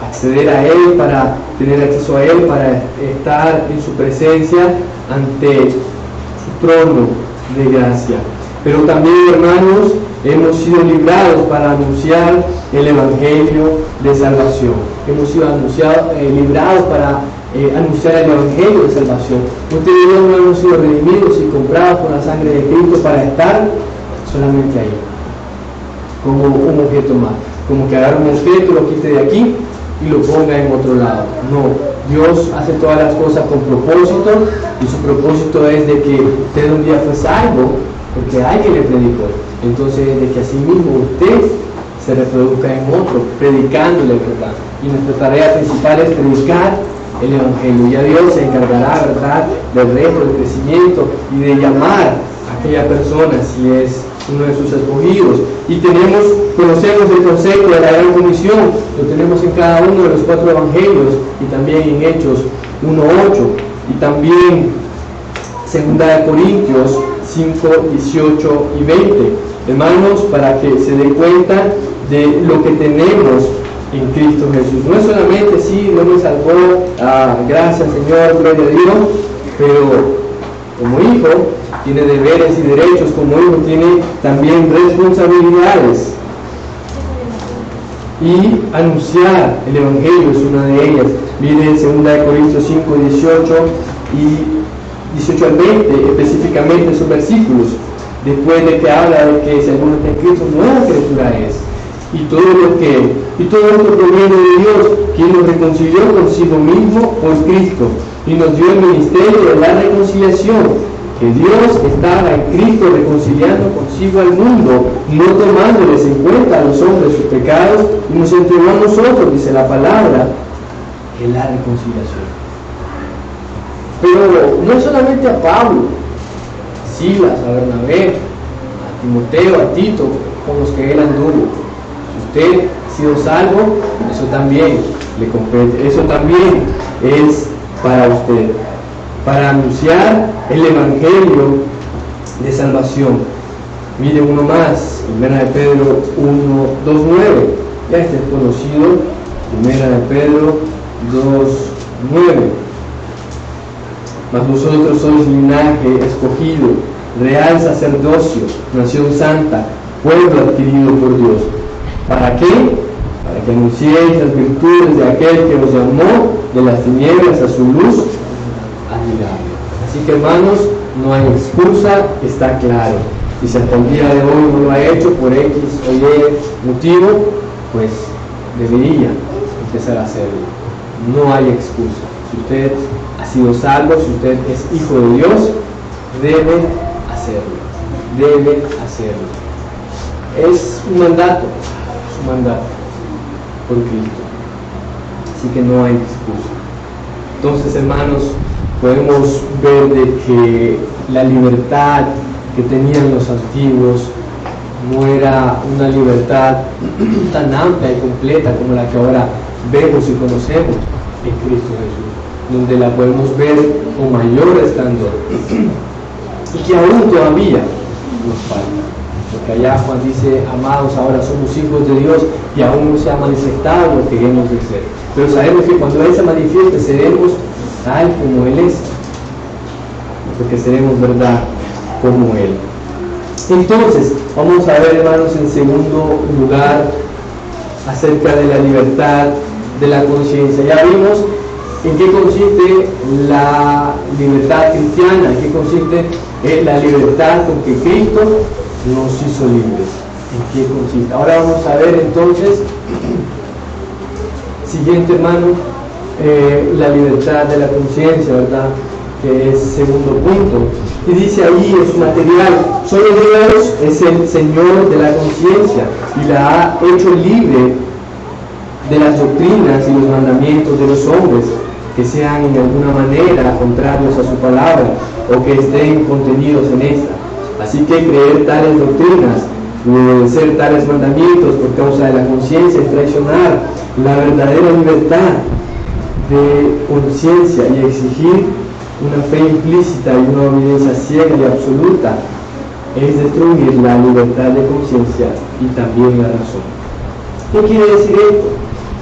acceder a Él, para tener acceso a Él, para estar en su presencia ante su trono de gracia. Pero también, hermanos, hemos sido librados para anunciar el Evangelio de salvación. Hemos sido librados para anunciar el Evangelio de salvación. Ustedes y yo no hemos sido redimidos y comprados con la sangre de Cristo para estar solamente ahí, como un objeto más, como que agarre un objeto, lo quite de aquí y lo ponga en otro lado. No, Dios hace todas las cosas con propósito, y su propósito es de que usted un día fue salvo porque alguien le predicó. Entonces, de que así mismo usted se reproduzca en otro, predicándole, ¿verdad? Y nuestra tarea principal es predicar el Evangelio. Ya Dios se encargará, ¿verdad?, del resto, del crecimiento y de llamar a aquella persona si es uno de sus escogidos. Y conocemos el concepto de la gran comisión, lo tenemos en cada uno de los 4 evangelios y también en Hechos 1:8 y también 2 Corintios 5, 18 y 20. Hermanos, para que se den cuenta de lo que tenemos en Cristo Jesús. No es solamente, sí, no me salvó, gracias Señor, gloria a Dios, pero como hijo tiene deberes y derechos, como hijo tiene también responsabilidades. Y anunciar el Evangelio es una de ellas. Miren 2 Corintios 5, 18 y 18 al 20, específicamente esos versículos, después de que habla de que si alguno está en Cristo, nueva criatura es. Y todo esto proviene de Dios, quien nos reconcilió consigo mismo por Cristo y nos dio el ministerio de la reconciliación, que Dios estaba en Cristo reconciliando consigo al mundo, no tomándoles en cuenta a los hombres sus pecados, y nos entregó a nosotros, dice la palabra, en la reconciliación. Pero no solamente a Pablo, a Silas, a Bernabé, a Timoteo, a Tito, con los que él anduvo. Si usted ha sido salvo, eso también le compete, eso también es para usted, para anunciar el Evangelio de salvación. Mire uno más, 1 de Pedro 1:2:9, ya este es conocido, 1 de Pedro 2:9. Mas vosotros sois linaje escogido, real sacerdocio, nación santa, pueblo adquirido por Dios. ¿Para qué? Para que anunciéis las virtudes de aquel que os llamó de las tinieblas a su luz admirable. Así que, hermanos, no hay excusa, está claro. Y si hasta el día de hoy no lo ha hecho por X o Y motivo, pues debería empezar a hacerlo. No hay excusa. Si usted ha sido salvo, si usted es hijo de Dios, debe hacerlo. Debe hacerlo. Es un mandato por Cristo. Así que no hay excusa. Entonces, hermanos, podemos ver de que la libertad que tenían los antiguos no era una libertad tan amplia y completa como la que ahora vemos y conocemos en Cristo Jesús, donde la podemos ver con mayor estándar y que aún todavía nos falta. Porque allá Juan dice, amados, ahora somos hijos de Dios y aún no se ha manifestado lo que hemos de ser. Pero sabemos que cuando Él se manifieste seremos tal como Él es, porque seremos verdad como Él. Entonces, vamos a ver, hermanos, en segundo lugar, acerca de la libertad de la conciencia. Ya vimos en qué consiste la libertad cristiana, en qué consiste la libertad con que Cristo nos hizo libres. ¿En qué consiste? Ahora vamos a ver entonces Siguiente, hermano, la libertad de la conciencia, ¿verdad? Que es segundo punto. Y dice ahí en su material, solo Dios es el Señor de la conciencia y la ha hecho libre de las doctrinas y los mandamientos de los hombres que sean en alguna manera contrarios a su palabra o que estén contenidos en esta. Así que creer tales doctrinas y obedecer tales mandamientos por causa de la conciencia es traicionar la verdadera libertad de conciencia y exigir una fe implícita y una obediencia ciega y absoluta es destruir la libertad de conciencia y también la razón. ¿Qué quiere decir esto?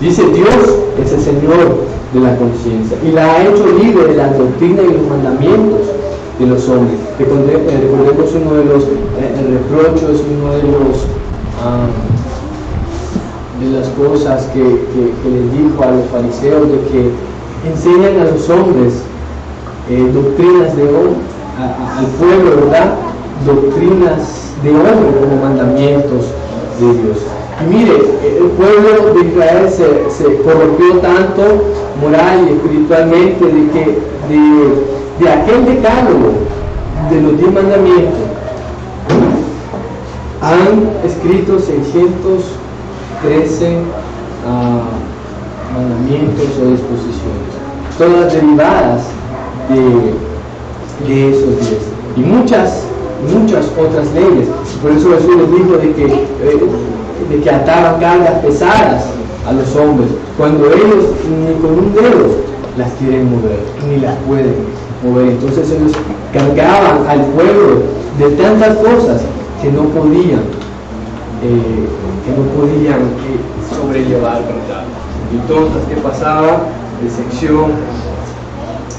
Dice, Dios es el Señor de la conciencia y la ha hecho libre de la doctrina y los mandamientos de los hombres. Recordemos uno de los reprochos, uno de las cosas que les dijo a los fariseos, de que enseñan a los hombres doctrinas de hombre, al pueblo, ¿verdad? Doctrinas de hombre como mandamientos de Dios. Y mire, el pueblo de Israel se corrompió tanto moral y espiritualmente de que de aquel decálogo de los 10 mandamientos han escrito 613 mandamientos o disposiciones, todas derivadas de esos 10 y muchas otras leyes. Por eso Jesús les dijo de que ataban cargas pesadas a los hombres, cuando ellos ni con un dedo las quieren mover, ni las pueden mover. Entonces ellos cargaban al pueblo de tantas cosas que no podían sobrellevar, ¿verdad? Entonces, ¿qué pasaba? Decepción,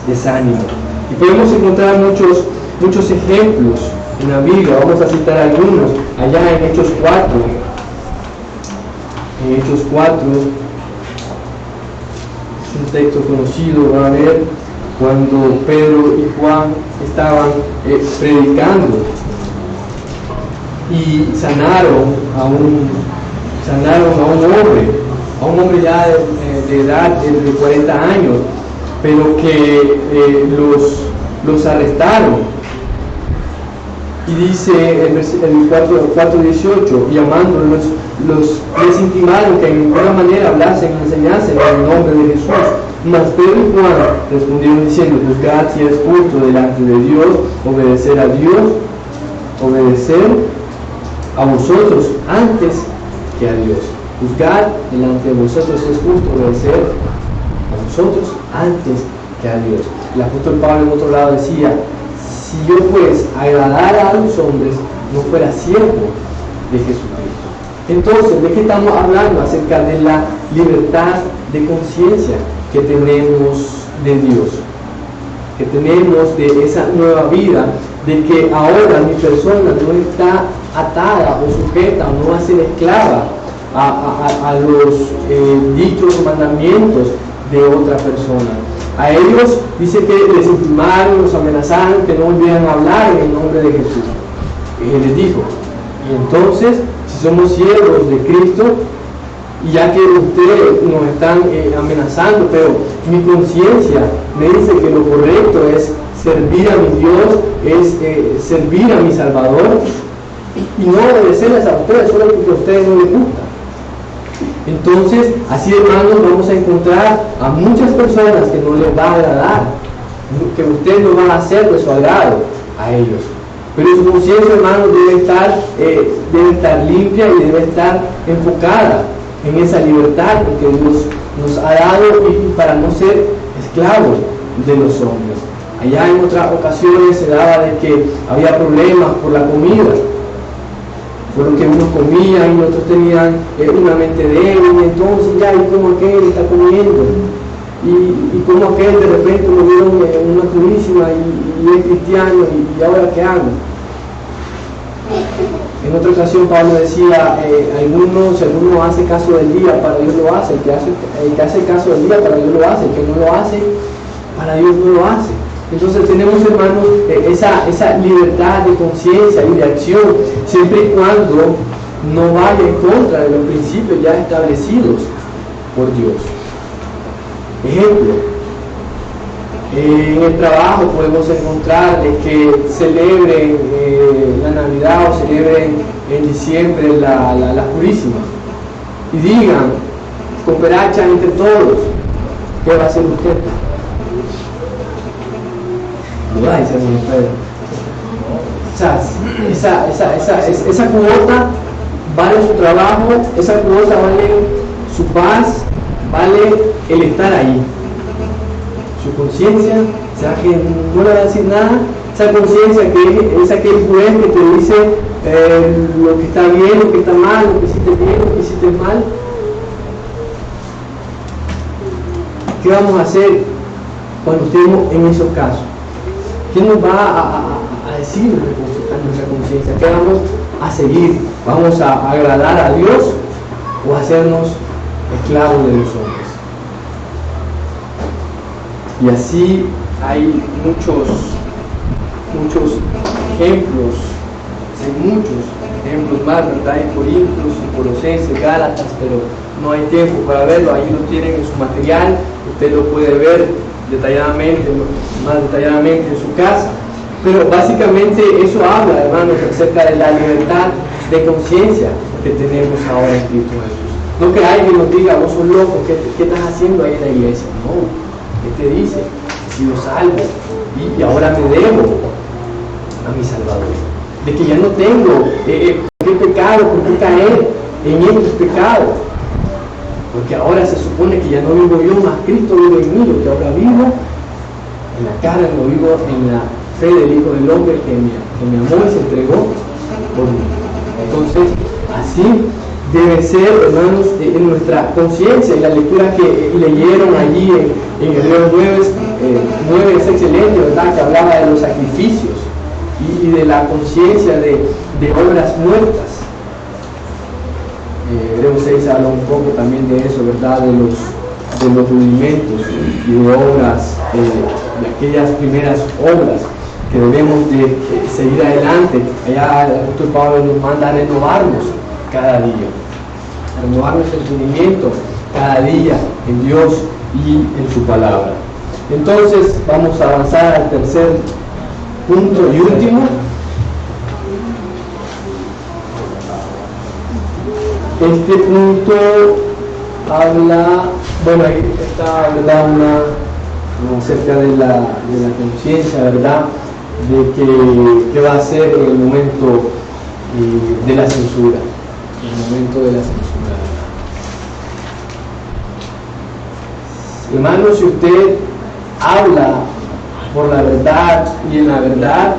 desánimo. Y podemos encontrar muchos ejemplos en la Biblia. Vamos a citar algunos allá en Hechos 4. En Hechos 4 es un texto conocido, va a ver, cuando Pedro y Juan estaban predicando y sanaron a un hombre ya de edad de 40 años, pero que los arrestaron. Y dice el 4:18, y llamándolos, les intimaron que en ninguna manera hablasen y enseñasen en el nombre de Jesús. Mas Pedro y Juan respondieron diciendo, juzgad si es justo delante de Dios obedecer a Dios, obedecer a vosotros antes que a Dios. Juzgad delante de vosotros si es justo obedecer a vosotros antes que a Dios. El apóstol Pablo en otro lado decía, si yo pues agradara a los hombres, no fuera siervo de Jesucristo. Entonces, ¿de qué estamos hablando? Acerca de la libertad de conciencia que tenemos de Dios, que tenemos de esa nueva vida, de que ahora mi persona no está atada o sujeta o no va a ser esclava a los dichos mandamientos de otra persona. A ellos dice que les intimaron, los amenazaron, que no volvieran a hablar en el nombre de Jesús. Y Él les dijo, y entonces, si somos siervos de Cristo, y ya que ustedes nos están amenazando, pero mi conciencia me dice que lo correcto es servir a mi Dios, es servir a mi Salvador, y no obedecerles a ustedes solo porque a ustedes no les gusta. Entonces, así hermanos, vamos a encontrar a muchas personas que no les va a agradar, que ustedes no van a hacer de su agrado a ellos. Pero su conciencia, hermanos, debe estar limpia y debe estar enfocada en esa libertad que Dios nos ha dado y para no ser esclavos de los hombres. Allá en otras ocasiones se daba de que había problemas por la comida. Fueron que unos comían y otros tenían una mente débil, y entonces ya, y como aquel está comiendo, y como aquel de repente lo vieron una crudísima y es cristiano, y ahora qué hago. En otra ocasión Pablo decía, alguno hace caso del día, para Dios lo hace, el que hace caso del día, para Dios lo hace, el que no lo hace, para Dios no lo hace. Entonces tenemos, hermanos, esa libertad de conciencia y de acción, siempre y cuando no vaya en contra de los principios ya establecidos por Dios. Ejemplo, en el trabajo podemos encontrar de que celebren la Navidad o celebren en diciembre la Purísima y digan, cooperachan entre todos, ¿qué va a hacer usted? Lo va a decir usted. O sea, esa cuota vale su trabajo, esa cuota vale su paz, vale el estar ahí. Su conciencia, o sea que no le va a decir nada, esa conciencia que es aquel juez que te dice lo que está bien, lo que está mal, lo que hiciste bien, lo que hiciste mal. ¿Qué vamos a hacer cuando estemos en esos casos? ¿Qué nos va a decir a nuestra conciencia? ¿Qué vamos a seguir? ¿Vamos a agradar a Dios o a hacernos esclavos de los hombres? Y así hay muchos ejemplos, hay muchos ejemplos más, ¿verdad? En Corintios, en Colosenses, Gálatas, pero no hay tiempo para verlo, ahí lo tienen en su material, usted lo puede ver detalladamente, más detalladamente en su casa. Pero básicamente eso habla, hermanos, acerca de la libertad de conciencia que tenemos ahora en Cristo Jesús. No que alguien nos diga, vos sos loco, ¿qué estás haciendo ahí en la iglesia? No, ¿qué te dice? He sido salvo y ahora me debo a mi Salvador. De que ya no tengo por qué pecado, por qué caer en estos pecados. Porque ahora se supone que ya no vivo yo, más Cristo vive en mí, lo que ahora vivo en la carne, lo vivo en la fe del Hijo del Hombre que me amó y se entregó por mí. Entonces, así debe ser, hermanos, en nuestra conciencia. Y la lectura que leyeron allí en Hebreos 9 es excelente, ¿verdad? Que hablaba de los sacrificios y de la conciencia de obras muertas. Hebreos 6 habla un poco también de eso, ¿verdad? De los rudimentos y de obras, de aquellas primeras obras que debemos de seguir adelante. Allá el apóstol Pablo nos manda a renovarnos cada día, a renovar nuestro entendimiento cada día en Dios y en su palabra. Entonces vamos a avanzar al tercer punto y último. Este punto habla, bueno, ahí está, ¿verdad? Acerca de la conciencia, ¿verdad? De qué va a hacer en el momento de la censura, en el momento de la censura. Hermano, si usted habla por la verdad y en la verdad,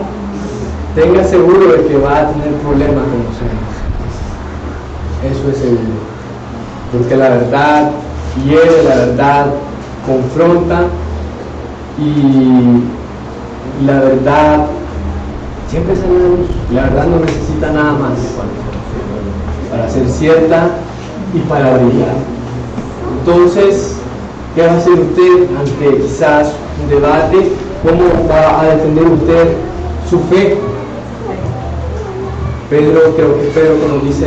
tenga seguro de que va a tener problemas con los hombres. Eso es seguro, porque la verdad hiere, la verdad confronta y la verdad siempre sale a la luz. La verdad no necesita nada más para ser cierta y para brillar. Entonces, ¿qué va a hacer usted ante quizás un debate? ¿Cómo va a defender usted su fe? Pedro nos dice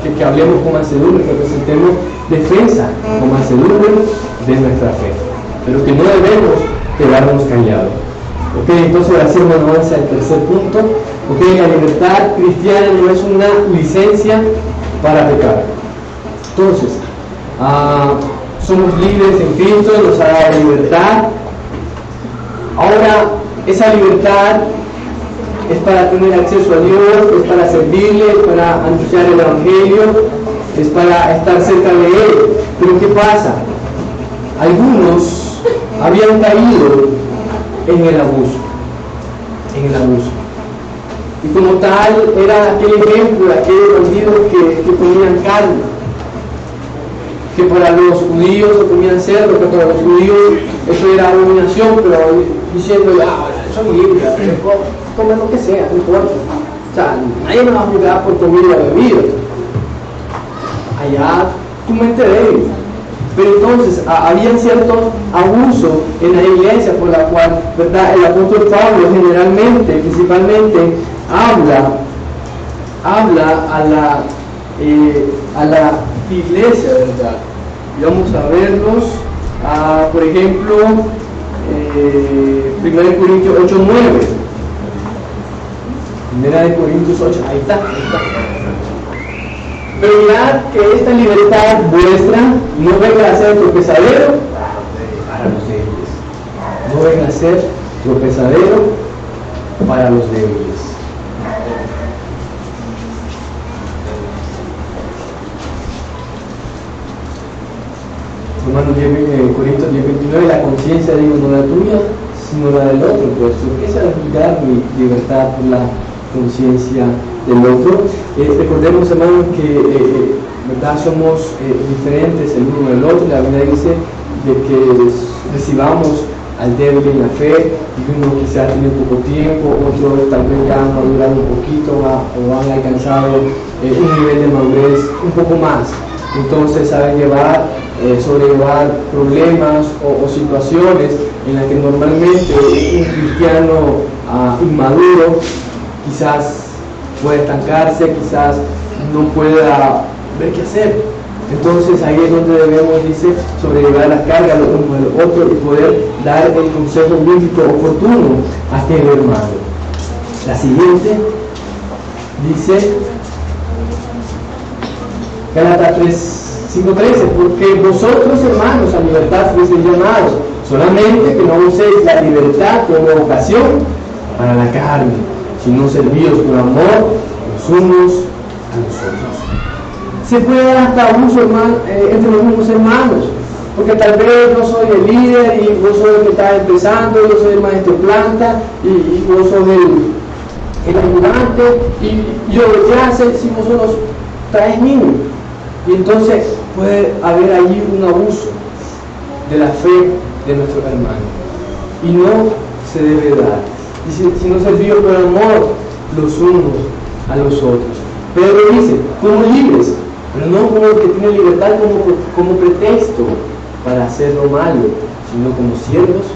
que hablemos con mansedumbre, que presentemos defensa con mansedumbre de nuestra fe, pero que no debemos quedarnos callados. Ok, entonces hacemos avance al tercer punto. Ok, la libertad cristiana no es una licencia para pecar. Entonces, somos libres en Cristo, nos ha dado libertad. Ahora, esa libertad es para tener acceso a Dios, es para servirle, es para anunciar el Evangelio, es para estar cerca de Él. Pero ¿qué pasa? Algunos habían caído en el abuso. Y como tal, era aquel ejemplo de aquellos bandidos que comían carne. Que para los judíos se comían cerdo, que para los judíos eso era abominación, pero diciendo, son libres, comen lo que sea, no importa. O sea, nadie me va a juzgar por comida o bebida. Allá tu mente débil. Pero entonces había cierto abuso en la iglesia por la cual, ¿verdad? El apóstol Pablo generalmente, principalmente, habla a la iglesia, ¿verdad? Y vamos a verlos Por ejemplo, 1 Corintios 8:9. 1 Corintios 8, ahí está. Pero mirad que esta libertad vuestra no venga a ser tropezadero para los débiles. No venga a ser tropezadero para los débiles. Romanos 10, Corintios 10:29, la conciencia, digo, no la tuya, sino la del otro, pues empieza a juzgar mi libertad por la conciencia del otro. Recordemos, hermanos, que ¿verdad? Somos diferentes el uno del otro. La Biblia dice de que recibamos al débil en la fe, y uno quizás tiene poco tiempo, otros tal vez ya han madurado un poquito o han alcanzado un nivel de madurez un poco más. Entonces saben sobrellevar problemas o situaciones en las que normalmente un cristiano inmaduro quizás puede estancarse, quizás no pueda ver qué hacer. Entonces ahí es donde debemos, dice, sobrellevar las cargas lo uno del otro y poder dar el consejo bíblico oportuno a aquel hermano. La siguiente dice Gálatas 5:13, porque vosotros, hermanos, a libertad fuisteis llamados, solamente que no uséis la libertad como ocasión para la carne, sino servíos con amor los unos a los otros. Se puede dar hasta abuso, entre los mismos hermanos, porque tal vez yo soy el líder y vos sos el que está empezando, yo soy el maestro planta y vos sos el ayudante y yo de clase, si vosotros traes niños. Y entonces puede haber allí un abuso de la fe de nuestro hermano y no se debe dar. Dice, sino servidos por amor los unos a los otros. Pedro dice, como libres, pero no como el que tiene libertad como pretexto para hacer lo malo, sino como siervos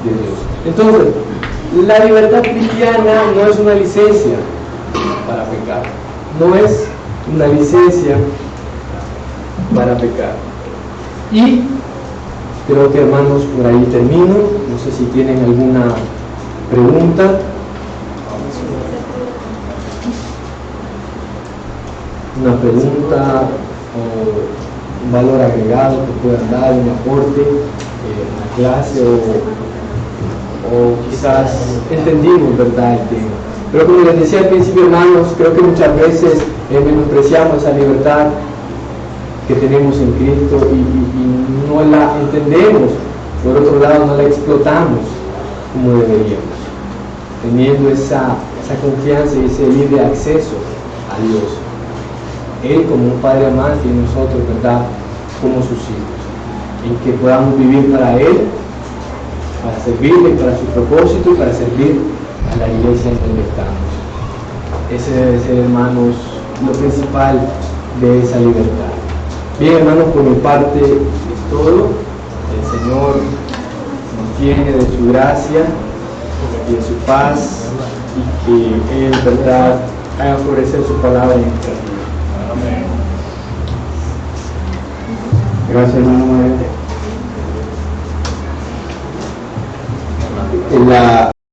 de Dios. Entonces, la libertad cristiana no es una licencia para pecar, no es una licencia para pecar. Y creo que, hermanos, por ahí termino. No sé si tienen alguna pregunta. Una pregunta o un valor agregado que puedan dar, un aporte en la clase o quizás entendimos, ¿verdad?, el tema. Pero como les decía al principio, hermanos, creo que muchas veces menospreciamos esa libertad que tenemos en Cristo y no la entendemos. Por otro lado, no la explotamos como deberíamos, teniendo esa confianza y ese libre acceso a Dios. Él como un Padre amante y nosotros, ¿verdad?, como sus hijos, en que podamos vivir para Él, para servirle, para su propósito y para servir a la iglesia en donde estamos. Ese debe ser, hermanos, lo principal de esa libertad. Bien, hermanos, por mi parte es todo. El Señor nos llene de su gracia y de su paz y que Él, ¿verdad?, haga florecer su palabra en nuestra vida. Amén. Gracias, hermano.